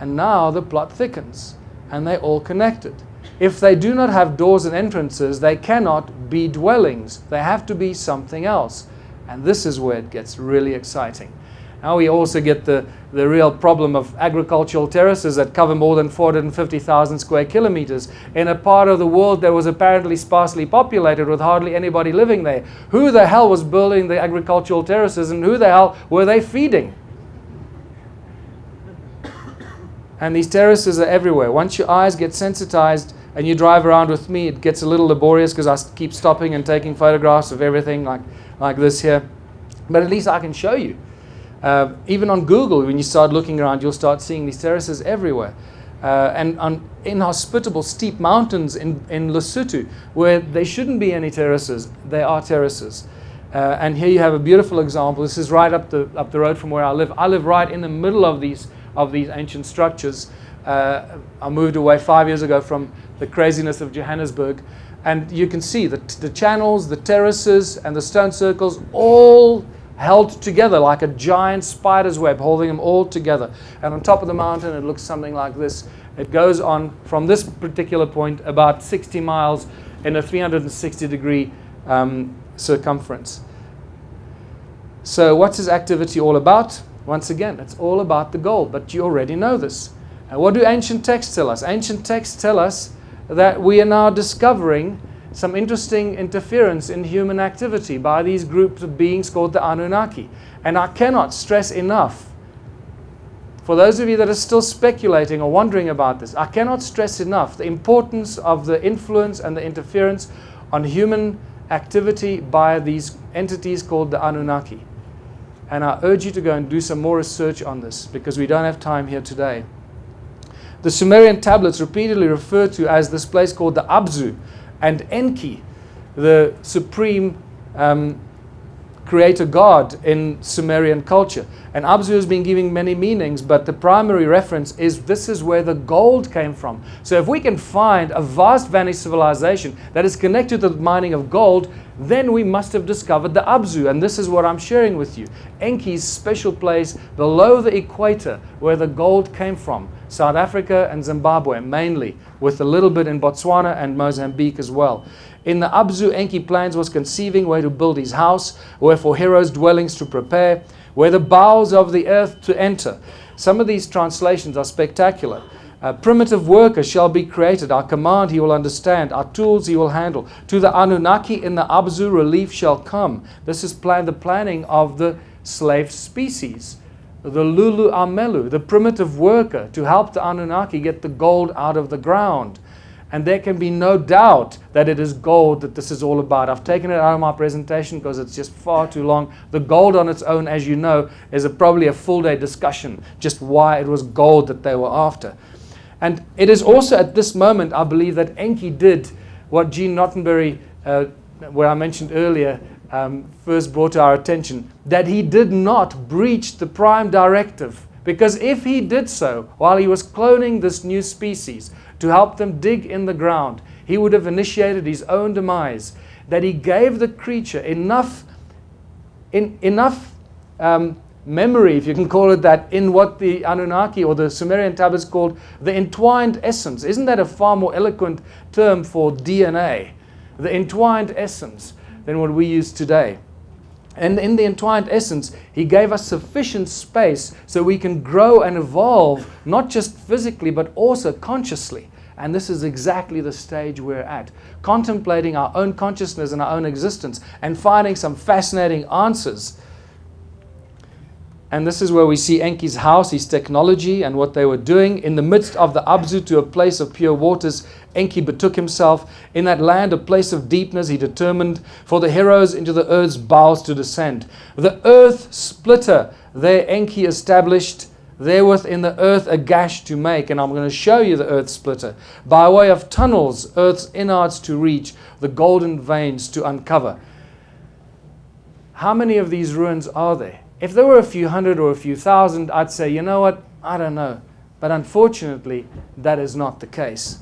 Speaker 2: And now the plot thickens. And they're all connected. If they do not have doors and entrances, they cannot be dwellings. They have to be something else. And this is where it gets really exciting. Now we also get the real problem of agricultural terraces that cover more than 450,000 square kilometers in a part of the world that was apparently sparsely populated with hardly anybody living there. Who the hell was building the agricultural terraces, and who the hell were they feeding? And these terraces are everywhere. Once your eyes get sensitized and you drive around with me, it gets a little laborious because I keep stopping and taking photographs of everything like this here. But at least I can show you. Even on Google, when you start looking around, you'll start seeing these terraces everywhere. And on inhospitable steep mountains in Lesotho, where there shouldn't be any terraces, there are terraces. And here you have a beautiful example. This is right up the road from where I live. I live right in the middle of these ancient structures. I moved away 5 years ago from the craziness of Johannesburg, and you can see the channels, the terraces, and the stone circles all held together like a giant spider's web, holding them all together. And on top of the mountain, it looks something like this. It goes on from this particular point about 60 miles in a 360-degree circumference. So what's his activity all about? Once again, it's all about the gold, but you already know this. And what do ancient texts tell us? Ancient texts tell us that we are now discovering some interesting interference in human activity by these groups of beings called the Anunnaki. And I cannot stress enough, for those of you that are still speculating or wondering about this, I cannot stress enough the importance of the influence and the interference on human activity by these entities called the Anunnaki. And I urge you to go and do some more research on this, because we don't have time here today. The Sumerian tablets repeatedly refer to as this place called the Abzu, and Enki, the supreme creator god in Sumerian culture. And Abzu has been giving many meanings, but the primary reference is this is where the gold came from. So if we can find a vast vanished civilization that is connected to the mining of gold, then we must have discovered the Abzu. And this is what I'm sharing with you. Enki's special place below the equator where the gold came from. South Africa and Zimbabwe mainly, with a little bit in Botswana and Mozambique as well. In the Abzu, Enki plans was conceiving where to build his house, where for heroes' dwellings to prepare, where the bowels of the earth to enter. Some of these translations are spectacular. Primitive workers shall be created. Our command he will understand. Our tools he will handle. To the Anunnaki in the Abzu relief shall come. This is the planning of the slave species. The Lulu Amelu, the primitive worker, to help the Anunnaki get the gold out of the ground. And there can be no doubt that it is gold that this is all about. I've taken it out of my presentation because it's just far too long. The gold on its own, as you know, is probably a full day discussion, just why it was gold that they were after. And it is also at this moment, I believe, that Enki did what Gene Nottenbury, where I mentioned earlier, first brought to our attention, that he did not breach the prime directive. Because if he did so while he was cloning this new species to help them dig in the ground, he would have initiated his own demise. That he gave the creature enough memory, if you can call it that, in what the Anunnaki or the Sumerian tablets called the entwined essence. Isn't that a far more eloquent term for DNA? The entwined essence than what we use today. And in the entwined essence, he gave us sufficient space so we can grow and evolve, not just physically, but also consciously. And this is exactly the stage we're at. Contemplating our own consciousness and our own existence and finding some fascinating answers. And this is where we see Enki's house, his technology, and what they were doing. In the midst of the Abzu, to a place of pure waters, Enki betook himself. In that land, a place of deepness, he determined for the heroes into the earth's bowels to descend. The earth splitter, there Enki established, therewith in the earth a gash to make. And I'm going to show you the earth splitter. By way of tunnels, earth's innards to reach, the golden veins to uncover. How many of these ruins are there? If there were a few hundred or a few thousand, I'd say, you know what, I don't know. But unfortunately, that is not the case.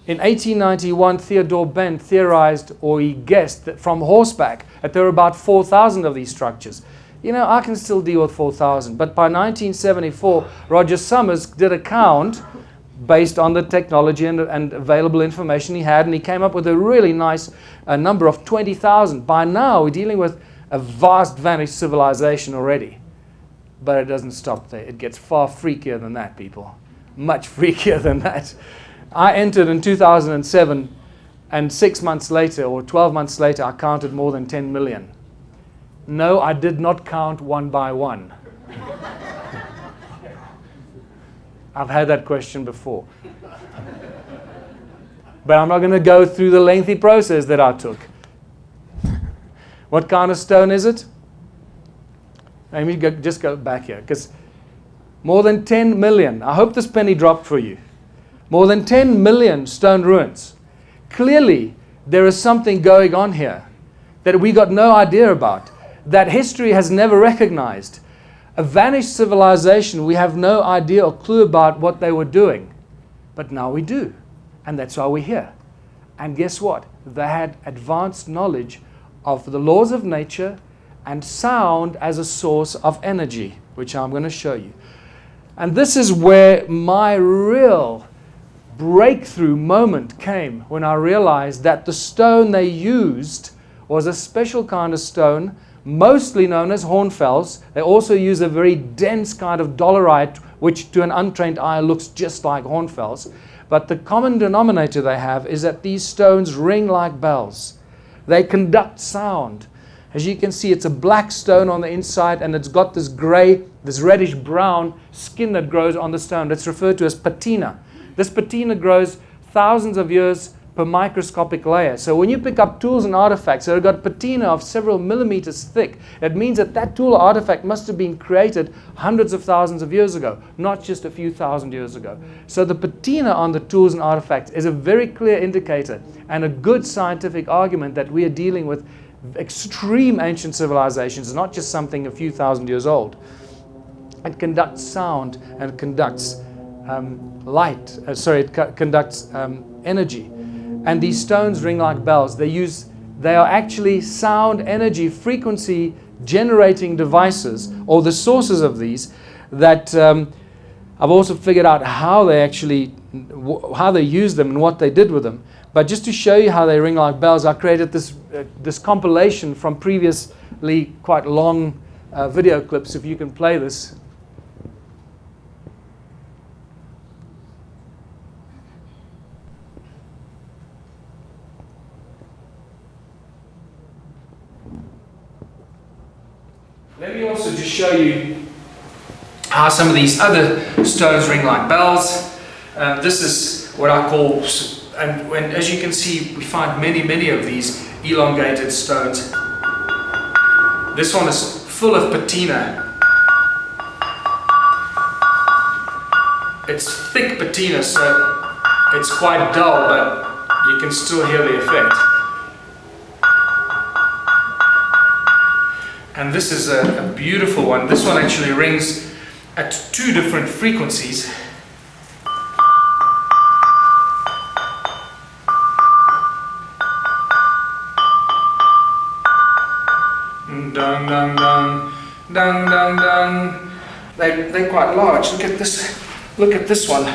Speaker 2: In 1891, Theodore Bent theorized, or he guessed, that from horseback, that there were about 4,000 of these structures. You know, I can still deal with 4,000. But by 1974, Roger Summers did a count based on the technology and available information he had, and he came up with a really nice number of 20,000. By now, we're dealing with a vast vanished civilization already. But it doesn't stop there. It gets far freakier than that, people. Much freakier than that. I entered in 2007, and 6 months later, or 12 months later, I counted more than 10 million. No, I did not count one by one. I've had that question before. But I'm not going to go through the lengthy process that I took. What kind of stone is it? Let me just go back here, because more than 10 million, I hope this penny dropped for you, more than 10 million stone ruins. Clearly, there is something going on here that we got no idea about, that history has never recognized. A vanished civilization, we have no idea or clue about what they were doing. But now we do, and that's why we're here. And guess what? They had advanced knowledge of the laws of nature and sound as a source of energy, which I'm going to show you. And this is where my real breakthrough moment came, when I realized that the stone they used was a special kind of stone, mostly known as hornfels. They also use a very dense kind of dolerite, which to an untrained eye looks just like hornfels. But the common denominator they have is that these stones ring like bells. They conduct sound. As you can see, it's a black stone on the inside, and it's got this gray, this reddish brown skin that grows on the stone. That's referred to as patina. This patina grows thousands of years per microscopic layer. So when you pick up tools and artifacts that have got patina of several millimeters thick, it means that that tool or artifact must have been created hundreds of thousands of years ago, not just a few thousand years ago. So the patina on the tools and artifacts is a very clear indicator and a good scientific argument that we are dealing with extreme ancient civilizations, not just something a few thousand years old. It conducts sound and it conducts conducts energy. And these stones ring like bells. They are actually sound energy frequency generating devices, or the sources of these, that I've also figured out how they use them and what they did with them. But just to show you how they ring like bells, I created this compilation from previously quite long video clips. If you can play this. Let me also just show you how some of these other stones ring like bells. This is what I call, and as you can see, we find many of these elongated stones. This one is full of patina. It's thick patina, so it's quite dull, but you can still hear the effect. And this is a beautiful one. This one actually rings at 2 different frequencies. Dun dun dun, dun dun dun. They're quite large. Look at this. Look at this one.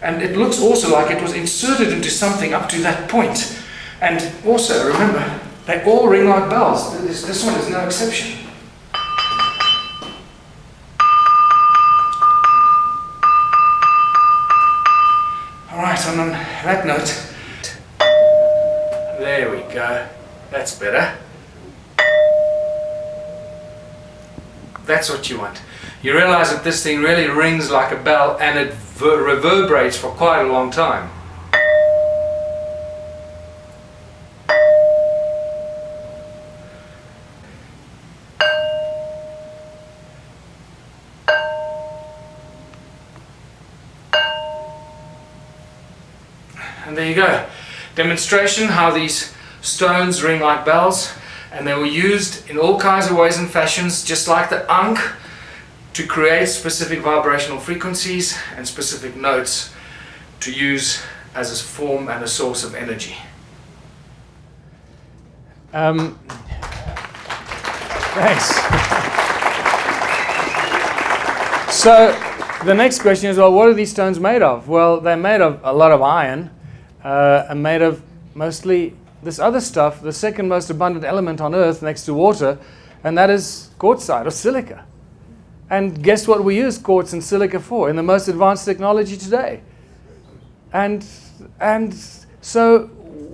Speaker 2: And it looks also like it was inserted into something up to that point. And also, remember, they all ring like bells. This one is no exception. Alright, and on that note, there we go. That's better. That's what you want. You realize that this thing really rings like a bell, and it reverberates for quite a long time. And there you go. Demonstration how these stones ring like bells, and they were used in all kinds of ways and fashions, just like the Ankh, to create specific vibrational frequencies and specific notes to use as a form and a source of energy. Thanks. So the next question is, well, what are these stones made of? Well, they're made of a lot of iron, and made of mostly this other stuff, the second most abundant element on Earth next to water, and that is quartzite or silica. And guess what we use quartz and silica for in the most advanced technology today? And so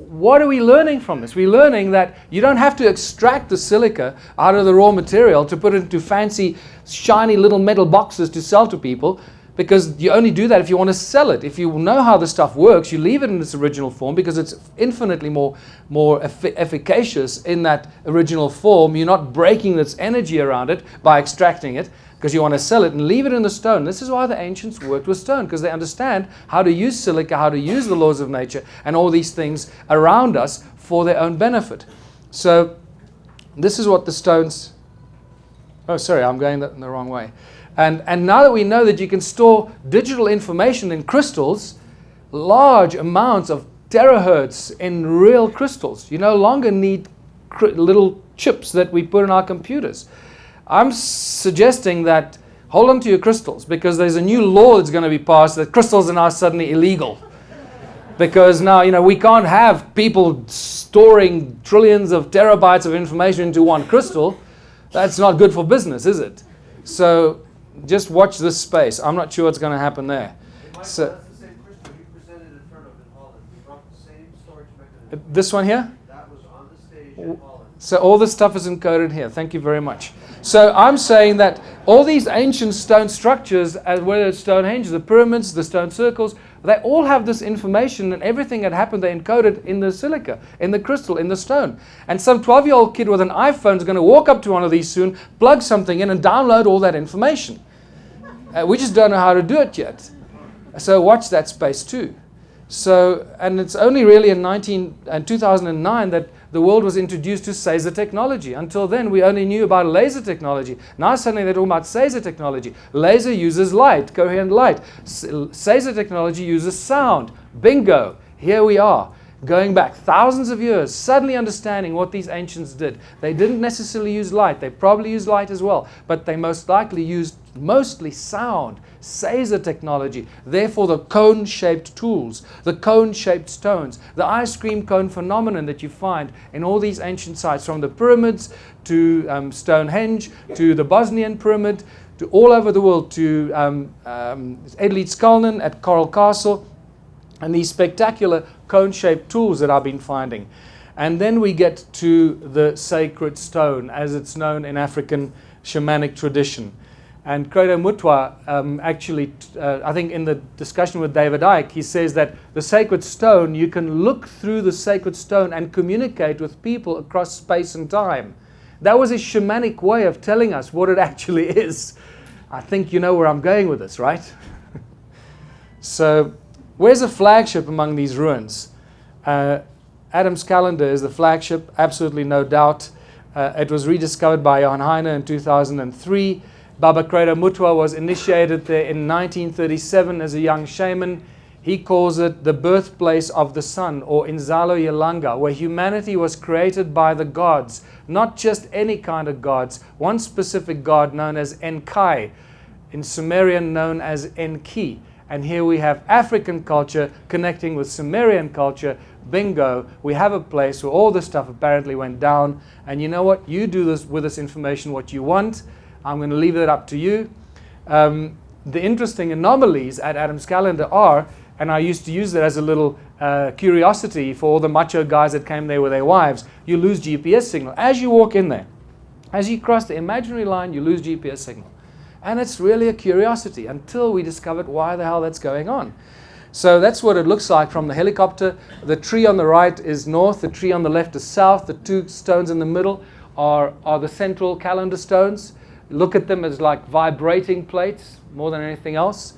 Speaker 2: what are we learning from this? We're learning that you don't have to extract the silica out of the raw material to put it into fancy, shiny little metal boxes to sell to people, because you only do that if you want to sell it. If you know how the stuff works, you leave it in its original form because it's infinitely more efficacious in that original form. You're not breaking its energy around it by extracting it because you want to sell it, and leave it in the stone. This is why the ancients worked with stone, because they understand how to use silica, how to use the laws of nature and all these things around us for their own benefit. So this is what the stones... Oh, sorry, I'm going the wrong way. And now that we know that you can store digital information in crystals, large amounts of terahertz in real crystals, you no longer need little chips that we put in our computers. I'm suggesting that hold on to your crystals, because there's a new law that's going to be passed that crystals are now suddenly illegal. Because now, we can't have people storing trillions of terabytes of information into one crystal. That's not good for business, is it? So just watch this space. I'm not sure what's going to happen there. So,
Speaker 8: That's the same crystal you presented
Speaker 2: This one here? So all this stuff is encoded here. Thank you very much. So I'm saying that all these ancient stone structures, as whether it's Stonehenge, the pyramids, the stone circles, they all have this information, and everything that happened, they encoded in the silica, in the crystal, in the stone. And some 12-year-old kid with an iPhone is going to walk up to one of these soon, plug something in, and download all that information. We just don't know how to do it yet. So watch that space too. So, and it's only really in 2009 that the world was introduced to Caesar technology. Until then, we only knew about laser technology. Now suddenly they're talking about Caesar technology. Laser uses light, coherent light. Caesar technology uses sound. Bingo! Here we are, going back thousands of years, suddenly understanding what these ancients did. They didn't necessarily use light. They probably used light as well, but they most likely used mostly sound. Caesar technology, therefore the cone-shaped tools, the cone-shaped stones, the ice cream cone phenomenon that you find in all these ancient sites, from the pyramids to Stonehenge, to the Bosnian pyramid, to all over the world, to Edlitz at Coral Castle, and these spectacular cone-shaped tools that I've been finding. And then we get to the sacred stone, as it's known in African shamanic tradition. And Credo Mutwa actually, I think in the discussion with David Icke, he says that the sacred stone, you can look through the sacred stone and communicate with people across space and time. That was a shamanic way of telling us what it actually is. I think you know where I'm going with this, right? So, where's the flagship among these ruins? Adam's Calendar is the flagship, absolutely no doubt. It was rediscovered by Johan Heine in 2003. Baba Credo Mutwa was initiated there in 1937 as a young shaman. He calls it the birthplace of the sun, or Inzalo Yelanga, where humanity was created by the gods, not just any kind of gods, one specific god known as Enkai, in Sumerian known as Enki. And here we have African culture connecting with Sumerian culture. Bingo, we have a place where all this stuff apparently went down. And you know what? You do this with this information what you want. I'm going to leave it up to you. The interesting anomalies at Adam's Calendar are, and I used to use it as a little curiosity for all the macho guys that came there with their wives, you lose GPS signal. As you walk in there, as you cross the imaginary line, you lose GPS signal. And it's really a curiosity until we discovered why the hell that's going on. So that's what it looks like from the helicopter. The tree on the right is north, the tree on the left is south. The two stones in the middle are the central calendar stones. Look at them as like vibrating plates more than anything else.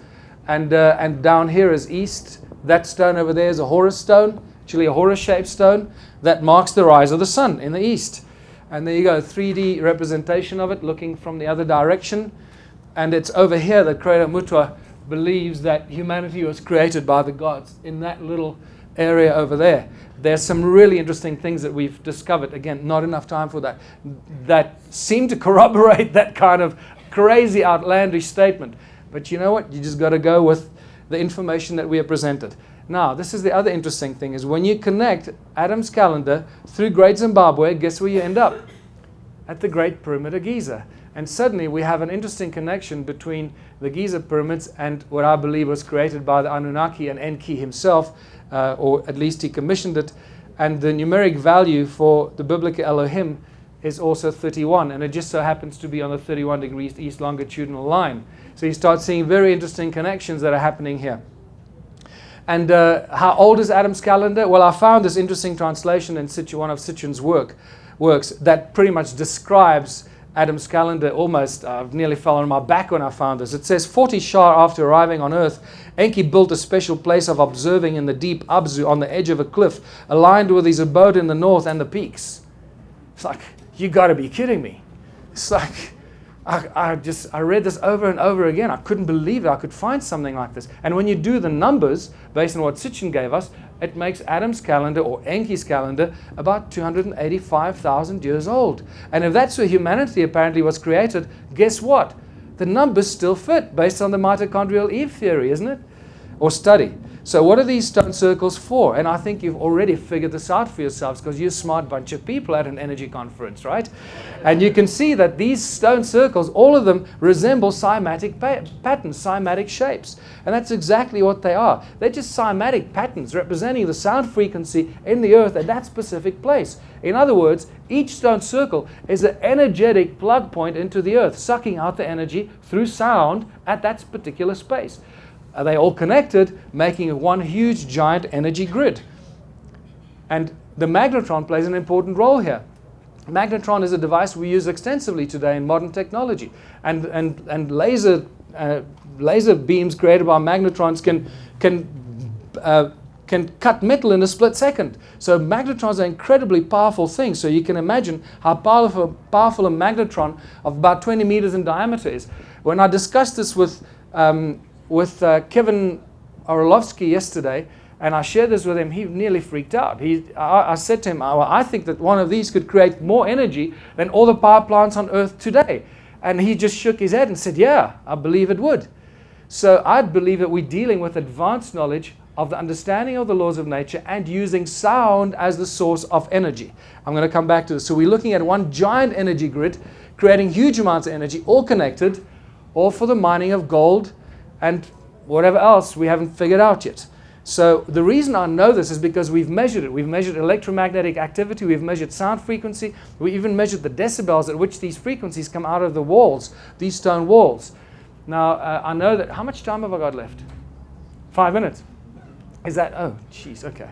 Speaker 2: And down here is east. That stone over there is a Horus stone, actually a Horus-shaped stone that marks the rise of the sun in the east. And there you go, 3D representation of it looking from the other direction. And it's over here that Credo Mutwa believes that humanity was created by the gods, in that little area over there. There's some really interesting things that we've discovered. Again, not enough time for that. That seem to corroborate that kind of crazy, outlandish statement. But you know what? You just got to go with the information that we are presented. Now, this is the other interesting thing, is when you connect Adam's Calendar through Great Zimbabwe, guess where you end up? At the Great Pyramid of Giza. And suddenly we have an interesting connection between the Giza pyramids and what I believe was created by the Anunnaki and Enki himself, or at least he commissioned it. And the numeric value for the biblical Elohim is also 31, and it just so happens to be on the 31 degrees east longitudinal line. So you start seeing very interesting connections that are happening here. And how old is Adam's Calendar? Well, I found this interesting translation in one of Sitchin's works that pretty much describes Adam's Calendar almost. I've nearly fell on my back when I found this. It says, 40 Shar after arriving on Earth, Enki built a special place of observing in the deep Abzu on the edge of a cliff, aligned with his abode in the north and the peaks. It's like, you got to be kidding me. It's like, I read this over and over again. I couldn't believe it. I could find something like this. And when you do the numbers, based on what Sitchin gave us, it makes Adam's Calendar, or Enki's calendar, about 285,000 years old. And if that's where humanity apparently was created, guess what? The numbers still fit, based on the mitochondrial Eve theory, isn't it? Or study. So what are these stone circles for? And I think you've already figured this out for yourselves because you're a smart bunch of people at an energy conference, right? And you can see that these stone circles, all of them resemble cymatic patterns, cymatic shapes. And that's exactly what they are. They're just cymatic patterns representing the sound frequency in the earth at that specific place. In other words, each stone circle is an energetic plug point into the earth, sucking out the energy through sound at that particular space. Are they all connected, making one huge giant energy grid? And the magnetron plays an important role here. Magnetron is a device we use extensively today in modern technology, and laser beams created by magnetrons can cut metal in a split second. So magnetrons are incredibly powerful things. So you can imagine how powerful a magnetron of about 20 meters in diameter is. When I discussed this with Kevin Orlovsky yesterday, and I shared this with him, he nearly freaked out. I said to him, I think that one of these could create more energy than all the power plants on Earth today. And he just shook his head and said, yeah, I believe it would. So I believe that we're dealing with advanced knowledge of the understanding of the laws of nature and using sound as the source of energy. I'm going to come back to this. So we're looking at one giant energy grid, creating huge amounts of energy, all connected, all for the mining of gold and whatever else we haven't figured out yet. So the reason I know this is because we've measured it. We've measured electromagnetic activity, we've measured sound frequency, we even measured the decibels at which these frequencies come out of the walls, these stone walls. Now, I know that, how much time have I got left? 5 minutes. Is that, oh, jeez, okay.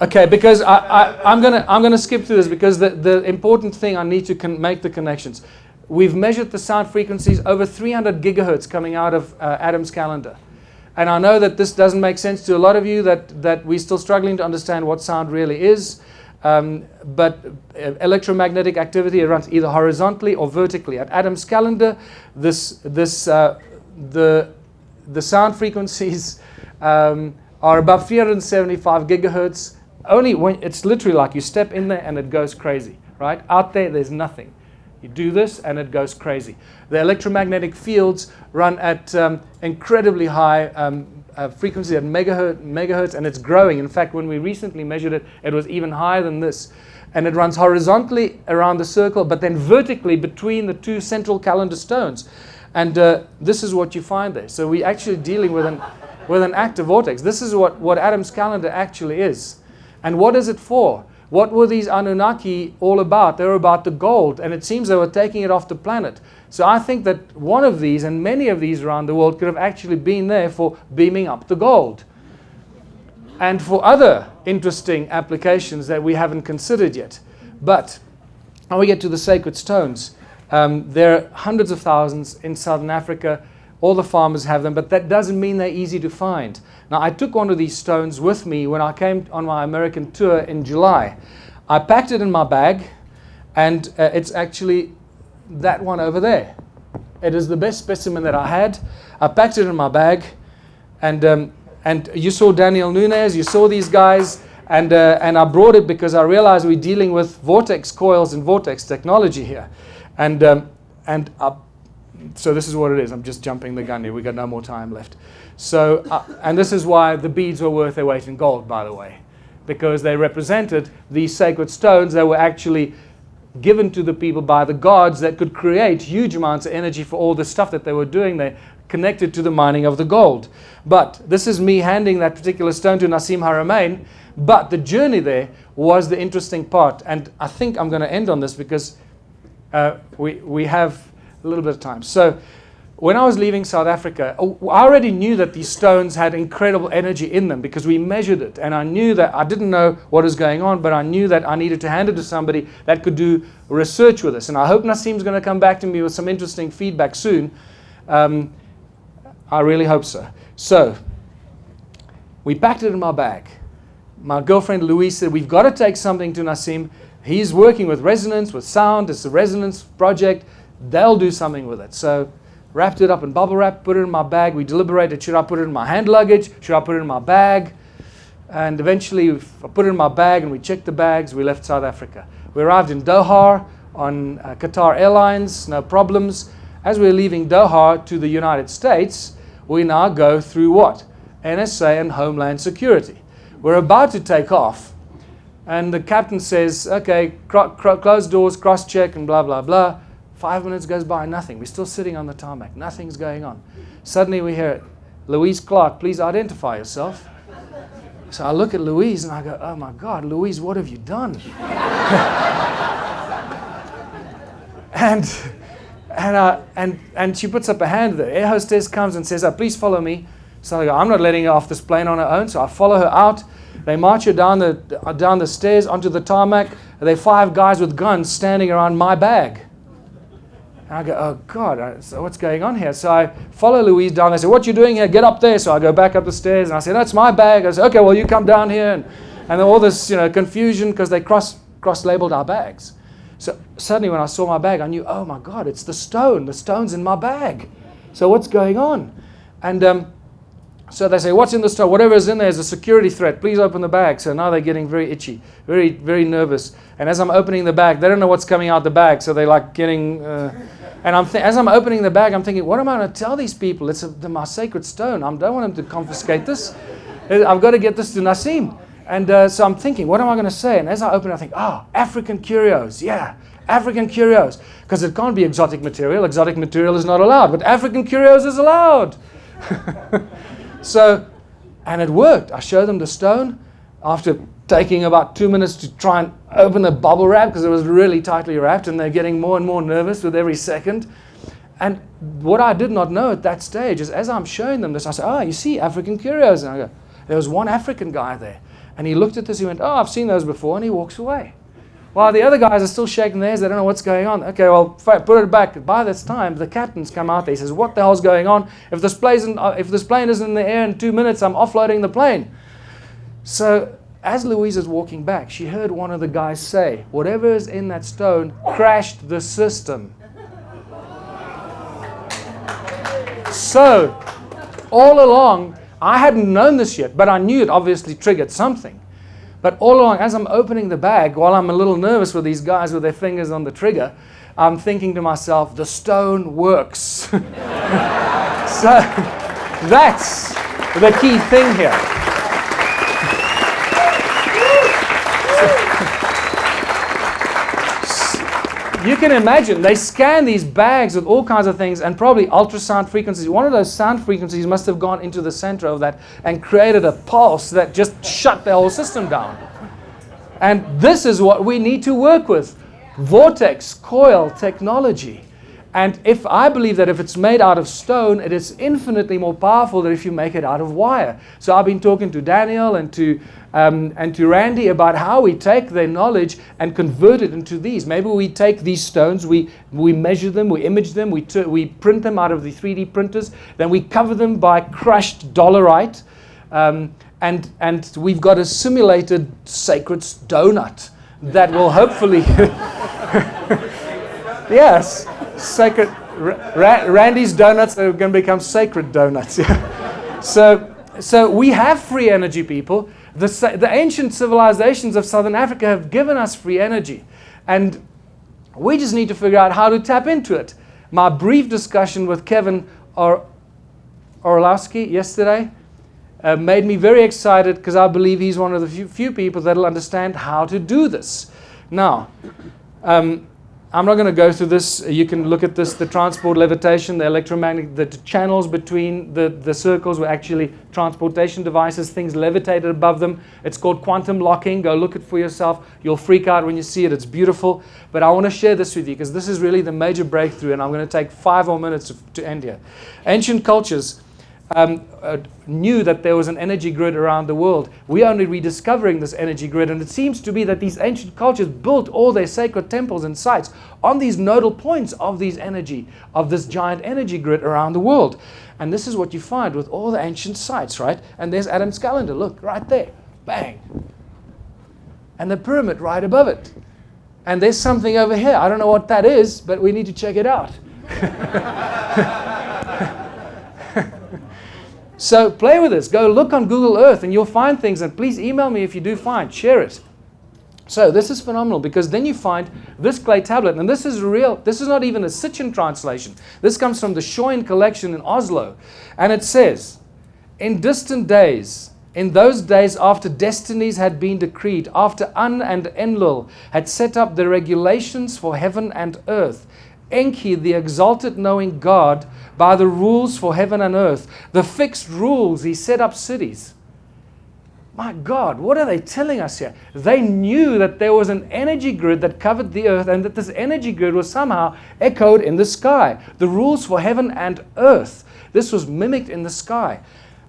Speaker 2: Okay, because I'm gonna skip through this because the important thing I need to make the connections. We've measured the sound frequencies over 300 gigahertz coming out of Adam's calendar. And I know that this doesn't make sense to a lot of you, that we're still struggling to understand what sound really is. But electromagnetic activity, it runs either horizontally or vertically. At Adam's calendar, the sound frequencies are above 375 gigahertz. Only when it's literally like you step in there and it goes crazy, right? Out there's nothing. You do this and it goes crazy. The electromagnetic fields run at incredibly high frequency at megahertz, and it's growing. In fact, when we recently measured it, it was even higher than this. And it runs horizontally around the circle, but then vertically between the two central calendar stones. And this is what you find there. So we're actually dealing with an active vortex. This is what Adam's calendar actually is. And what is it for? What were these Anunnaki all about? They were about the gold, and it seems they were taking it off the planet. So I think that one of these, and many of these around the world, could have actually been there for beaming up the gold. And for other interesting applications that we haven't considered yet. But when we get to the sacred stones, there are hundreds of thousands in Southern Africa. All the farmers have them, but that doesn't mean they're easy to find. Now, I took one of these stones with me when I came on my American tour in July. I packed it in my bag, and it's actually that one over there. It is the best specimen that I had. I packed it in my bag, and you saw Daniel Nunes, you saw these guys, and I brought it because I realized we're dealing with vortex coils and vortex technology here. So this is what it is. I'm just jumping the gun here. We've got no more time left. So, and this is why the beads were worth their weight in gold, by the way, because they represented these sacred stones that were actually given to the people by the gods that could create huge amounts of energy for all the stuff that they were doing there, connected to the mining of the gold. But this is me handing that particular stone to Nassim Haramein. But the journey there was the interesting part. And I think I'm going to end on this because we have a little bit of time. So when I was leaving South Africa, I already knew that these stones had incredible energy in them because we measured it. And I knew that I didn't know what was going on, but I knew that I needed to hand it to somebody that could do research with us. And I hope Nassim's going to come back to me with some interesting feedback soon. I really hope so. So we packed it in my bag. My girlfriend Louise said, we've got to take something to Nassim. He's working with resonance, with sound. It's a resonance project. They'll do something with it. So wrapped it up in bubble wrap, put it in my bag. We deliberated, should I put it in my hand luggage? Should I put it in my bag? And eventually I put it in my bag and we checked the bags. We left South Africa. We arrived in Doha on Qatar Airlines, no problems. As we were leaving Doha to the United States, we now go through what? NSA and Homeland Security. We're about to take off, and the captain says, okay, close doors, cross-check, and blah, blah, blah. 5 minutes goes by, nothing. We're still sitting on the tarmac. Nothing's going on. Suddenly we hear it. Louise Clark, please identify yourself. So I look at Louise and I go, oh my God, Louise, what have you done? and she puts up a hand. The air hostess comes and says, please follow me. So I go, I'm not letting her off this plane on her own. So I follow her out. They march her down the stairs onto the tarmac. There are 5 guys with guns standing around my bag. And I go, oh God, so what's going on here? So I follow Louise down. They say, what you doing here? Get up there. So I go back up the stairs and I say, that's my bag. I say, okay, well, you come down here. And then all this, confusion because they cross-labeled our bags. So suddenly when I saw my bag, I knew, oh my God, it's the stone. The stone's in my bag. So what's going on? And so they say, what's in the stone? Whatever is in there is a security threat. Please open the bag. So now they're getting very itchy, very, very nervous. And as I'm opening the bag, they don't know what's coming out the bag. So they're like getting... and as I'm opening the bag, I'm thinking, what am I going to tell these people? It's my sacred stone. I don't want them to confiscate this. I've got to get this to Nassim. And so I'm thinking, what am I going to say? And as I open it, I think, African curios. Yeah, African curios. Because it can't be exotic material. Exotic material is not allowed. But African curios is allowed. So, and it worked. I showed them the stone after taking about 2 minutes to try and open the bubble wrap because it was really tightly wrapped, and they're getting more and more nervous with every second. And what I did not know at that stage is as I'm showing them this, I said, you see African curios. And I go, there was one African guy there. And he looked at this, he went, I've seen those before, and he walks away. While the other guys are still shaking theirs, they don't know what's going on. Okay, well, put it back. By this time, the captain's come out there. He says, what the hell's going on? If this plane isn't in the air in 2 minutes, I'm offloading the plane. So as Louise is walking back, she heard one of the guys say, whatever is in that stone crashed the system. So all along, I hadn't known this yet, but I knew it obviously triggered something. But all along, as I'm opening the bag, while I'm a little nervous with these guys with their fingers on the trigger, I'm thinking to myself, the stone works. So that's the key thing here. You can imagine, they scan these bags with all kinds of things and probably ultrasound frequencies. One of those sound frequencies must have gone into the center of that and created a pulse that just shut the whole system down. And this is what we need to work with. Vortex coil technology. And I believe that if it's made out of stone, it is infinitely more powerful than if you make it out of wire. So I've been talking to Daniel and to Randy about how we take their knowledge and convert it into these. Maybe we take these stones, we measure them, we image them, we print them out of the 3D printers, then we cover them by crushed dolerite, and we've got a simulated sacred donut that will hopefully... Yes. Sacred Randy's donuts are going to become sacred donuts. So we have free energy, people. The ancient civilizations of Southern Africa have given us free energy, and we just need to figure out how to tap into it. My brief discussion with Kevin Orlowski yesterday made me very excited because I believe he's one of the few people that will understand how to do this. Now, I'm not going to go through this. You can look at this, the transport levitation, the electromagnetic, the channels between the circles were actually transportation devices, things levitated above them. It's called quantum locking. Go look it for yourself. You'll freak out when you see it. It's beautiful. But I want to share this with you because this is really the major breakthrough, and I'm going to take 5 more minutes to end here. Ancient cultures knew that there was an energy grid around the world. We're only rediscovering this energy grid, and it seems to be that these ancient cultures built all their sacred temples and sites on these nodal points of this giant energy grid around the world. And this is what you find with all the ancient sites, right? And there's Adam's calendar, look, right there, bang. And the pyramid right above it. And there's something over here. I don't know what that is, but we need to check it out. So play with this. Go look on Google Earth and you'll find things, and please email me if you do find. Share it. So this is phenomenal, because then you find this clay tablet, and this is real. This is not even a Sitchin translation. This comes from the Schoen collection in Oslo. And it says, in distant days, in those days after destinies had been decreed, after An and Enlil had set up the regulations for heaven and earth, Enki, the exalted knowing God, by the rules for heaven and earth, the fixed rules, he set up cities. My God, what are they telling us here? They knew that there was an energy grid that covered the earth, and that this energy grid was somehow echoed in the sky. The rules for heaven and earth. This was mimicked in the sky.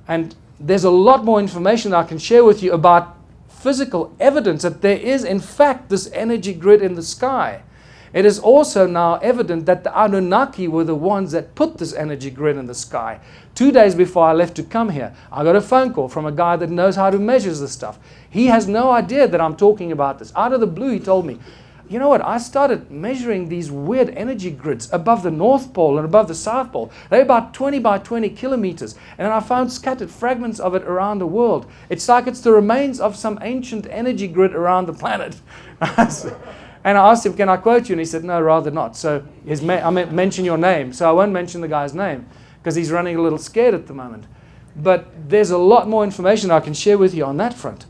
Speaker 2: And there's a lot more information that I can share with you about physical evidence that there is, in fact, this energy grid in the sky. It is also now evident that the Anunnaki were the ones that put this energy grid in the sky. 2 days before I left to come here, I got a phone call from a guy that knows how to measure this stuff. He has no idea that I'm talking about this. Out of the blue, he told me, you know what, I started measuring these weird energy grids above the North Pole and above the South Pole. They're about 20 by 20 kilometers. And then I found scattered fragments of it around the world. It's like it's the remains of some ancient energy grid around the planet. And I asked him, can I quote you? And he said, no, rather not. So I mention your name. So I won't mention the guy's name because he's running a little scared at the moment. But there's a lot more information I can share with you on that front.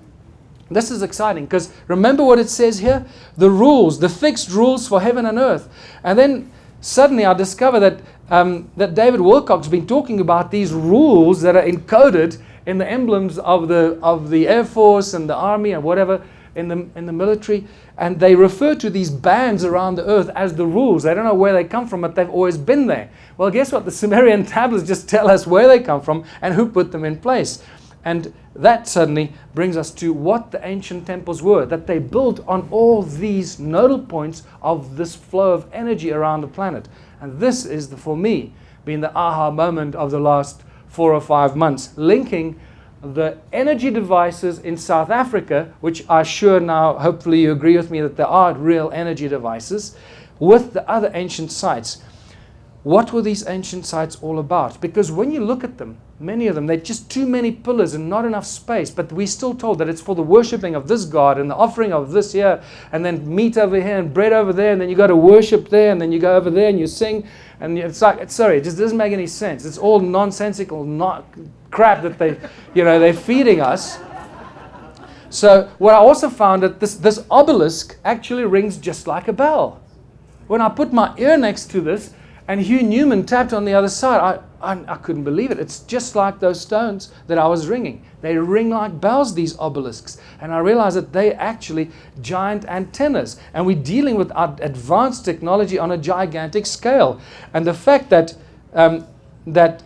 Speaker 2: This is exciting because remember what it says here? The rules, the fixed rules for heaven and earth. And then suddenly I discover that, that David Wilcock's been talking about these rules that are encoded in the emblems of the Air Force and the Army and whatever in the military. And they refer to these bands around the earth as the rules. They don't know where they come from, but they've always been there. Well, guess what? The Sumerian tablets just tell us where they come from and who put them in place. And that suddenly brings us to what the ancient temples were, that they built on all these nodal points of this flow of energy around the planet. And this is, for me, been the aha moment of the last 4 or 5 months, linking the energy devices in South Africa, which are sure now, hopefully you agree with me that there are real energy devices, with the other ancient sites. What were these ancient sites all about? Because when you look at them, many of them, they're just too many pillars and not enough space, but we're still told that it's for the worshipping of this God and the offering of this here, and then meat over here and bread over there, and then you go to worship there, and then you go over there and you sing, and it's like, sorry, it just doesn't make any sense. It's all nonsensical, crap that they're feeding us. So what I also found that this obelisk actually rings just like a bell. When I put my ear next to this, and Hugh Newman tapped on the other side, I couldn't believe it. It's just like those stones that I was ringing. They ring like bells, these obelisks. And I realized that they're actually giant antennas. And we're dealing with our advanced technology on a gigantic scale. And the fact that that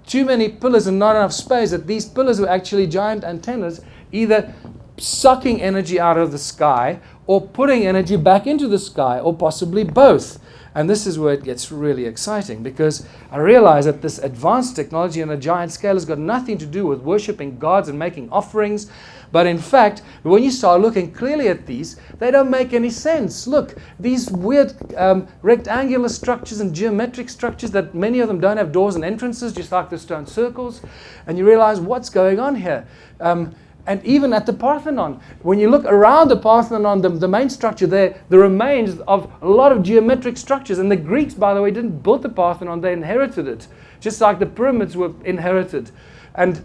Speaker 2: too many pillars and not enough space, that these pillars were actually giant antennas, either sucking energy out of the sky or putting energy back into the sky, or possibly both. And this is where it gets really exciting, because I realize that this advanced technology on a giant scale has got nothing to do with worshipping gods and making offerings. But in fact, when you start looking clearly at these, they don't make any sense. Look, these weird rectangular structures and geometric structures that many of them don't have doors and entrances, just like the stone circles. And you realize what's going on here. And even at the Parthenon, when you look around the Parthenon, the main structure there, the remains of a lot of geometric structures. And the Greeks, by the way, didn't build the Parthenon, they inherited it. Just like the pyramids were inherited. And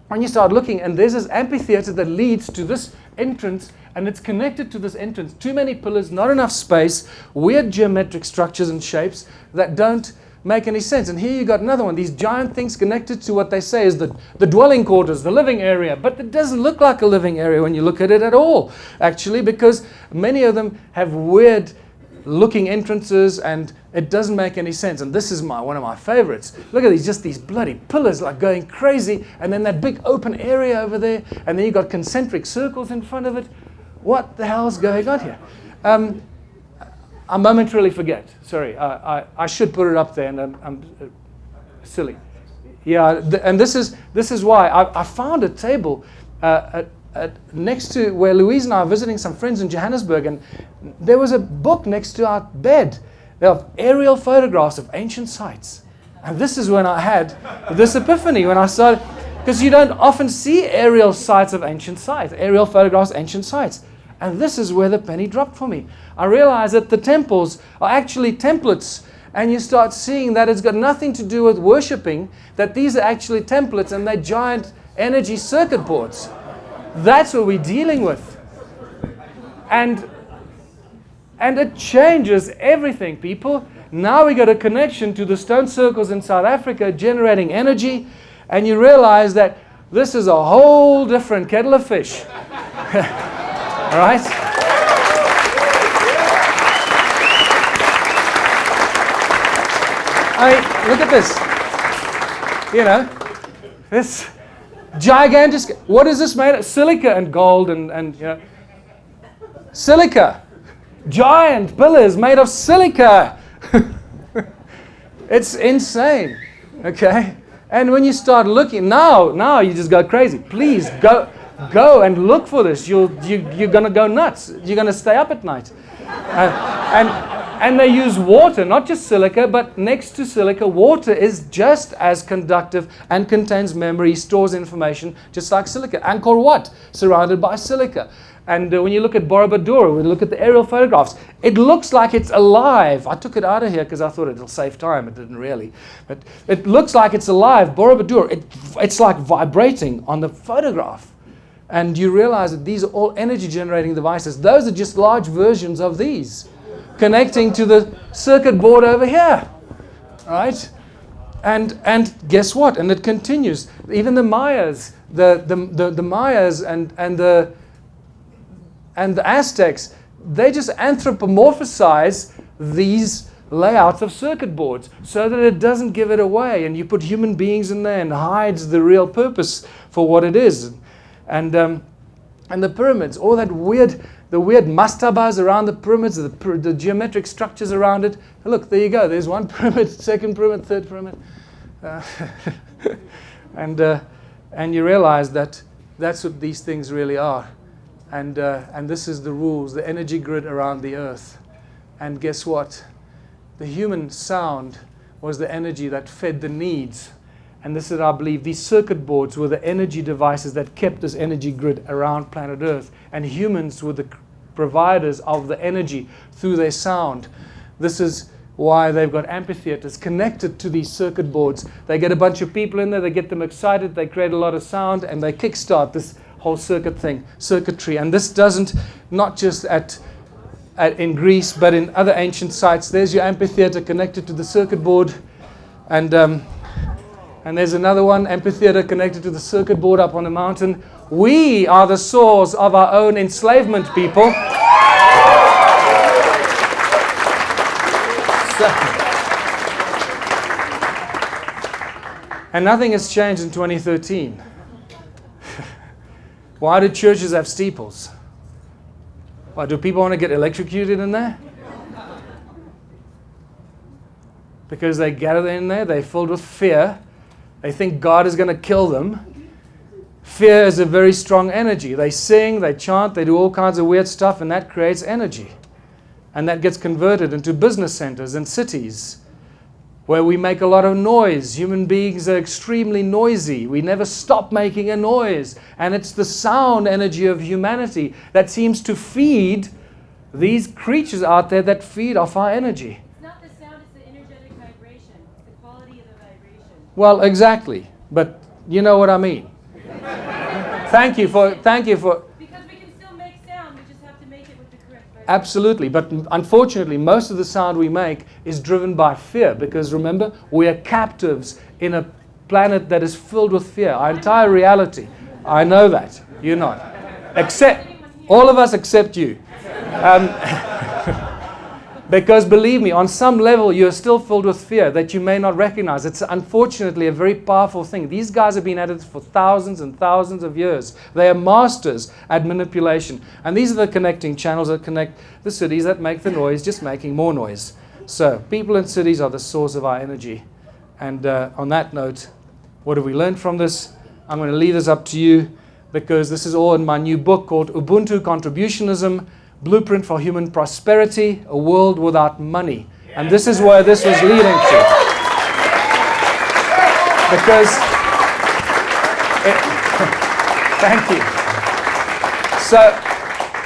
Speaker 2: when you start looking, and there's this amphitheater that leads to this entrance, and it's connected to this entrance. Too many pillars, not enough space, weird geometric structures and shapes that don't make any sense. And here you got another one, these giant things connected to what they say is the dwelling quarters, the living area. But it doesn't look like a living area when you look at it at all, actually, because many of them have weird looking entrances and it doesn't make any sense. And this is one of my favorites. Look at these, just these bloody pillars like going crazy, and then that big open area over there, and then you got concentric circles in front of it. What the hell's going on here? I momentarily forget. Sorry, I should put it up there, and I'm silly. Yeah, and this is why I found a table next to where Louise and I are visiting some friends in Johannesburg, and there was a book next to our bed of aerial photographs of ancient sites. And this is when I had this epiphany, when I started, because you don't often see aerial sites of ancient sites, aerial photographs of ancient sites. And this is where the penny dropped for me. I realized that the temples are actually templates, and you start seeing that it's got nothing to do with worshipping, that these are actually templates and they're giant energy circuit boards. That's what we're dealing with. And it changes everything, people. Now we got a connection to the stone circles in South Africa generating energy, and you realize that this is a whole different kettle of fish. All right? I mean, look at this. You know, this gigantic. What is this made of? Silica and gold and you know, silica. Giant pillars made of silica. It's insane. Okay? And when you start looking, now you just go crazy. Please go and look for this. You're going to go nuts. You're going to stay up at night. And they use water, not just silica, but next to silica, water is just as conductive and contains memory, stores information, just like silica. Angkor Wat, surrounded by silica. And when you look at Borobudur, when you look at the aerial photographs, it looks like it's alive. I took it out of here because I thought it'll save time. It didn't really. But it looks like it's alive. Borobudur, it's like vibrating on the photograph. And you realize that these are all energy generating devices. Those are just large versions of these, connecting to the circuit board over here. Right? And guess what? And it continues. Even the Mayas, the Mayas and the Aztecs, they just anthropomorphize these layouts of circuit boards so that it doesn't give it away, and you put human beings in there and hides the real purpose for what it is. And the pyramids, all that the weird mastabas around the pyramids, the geometric structures around it. Look, there you go. There's one pyramid, second pyramid, third pyramid. And you realize that that's what these things really are. And this is the rules, the energy grid around the earth. And guess what? The human sound was the energy that fed the needs. And this is, I believe, these circuit boards were the energy devices that kept this energy grid around planet Earth. And humans were the providers of the energy through their sound. This is why they've got amphitheaters connected to these circuit boards. They get a bunch of people in there, they get them excited, they create a lot of sound, and they kickstart this whole circuitry. And this doesn't, not just in Greece, but in other ancient sites. There's your amphitheater connected to the circuit board. And there's another one, amphitheater connected to the circuit board up on the mountain. We are the source of our own enslavement, people. And nothing has changed in 2013. Why do churches have steeples? Why, do people want to get electrocuted in there? Because they gather in there, they're filled with fear. They think God is going to kill them. Fear is a very strong energy. They sing, they chant, they do all kinds of weird stuff, and that creates energy. And that gets converted into business centers and cities where we make a lot of noise. Human beings are extremely noisy. We never stop making a noise. And it's the sound energy of humanity that seems to feed these creatures out there that feed off our energy. Well, exactly, but you know what I mean. Thank you for. Because
Speaker 8: we can still make sound, we just have to make it with the correct vibration.
Speaker 2: Absolutely, but unfortunately, most of the sound we make is driven by fear. Because remember, we are captives in a planet that is filled with fear. Our entire reality. I know that you're not. Except all of us, except you. Because believe me, on some level, you're still filled with fear that you may not recognize. It's unfortunately a very powerful thing. These guys have been at it for thousands and thousands of years. They are masters at manipulation. And these are the connecting channels that connect the cities that make the noise, just making more noise. So people in cities are the source of our energy. And on that note, what have we learned from this? I'm going to leave this up to you, because this is all in my new book called Ubuntu Contributionism, Blueprint for Human Prosperity, A World Without Money. And this is where this was leading to. Because, thank you.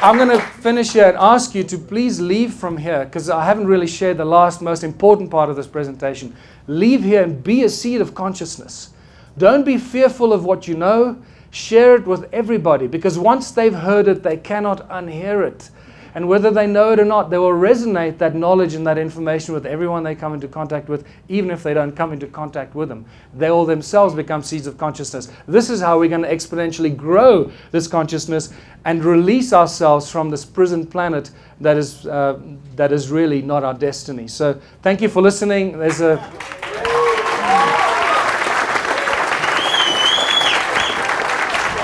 Speaker 2: I'm going to finish here and ask you to please leave from here, because I haven't really shared the last most important part of this presentation. Leave here and be a seed of consciousness. Don't be fearful of what you know. Share it with everybody, because once they've heard it, they cannot unhear it. And whether they know it or not, they will resonate that knowledge and that information with everyone they come into contact with, even if they don't come into contact with them. They will themselves become seeds of consciousness. This is how we're going to exponentially grow this consciousness and release ourselves from this prison planet that is really not our destiny. So thank you for listening. There's a...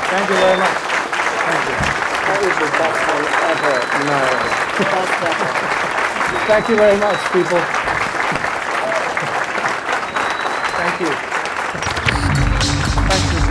Speaker 2: Thank you very much. Thank you.
Speaker 6: That was the best one ever. No.
Speaker 2: Thank you very much, people. Thank you. Thank you.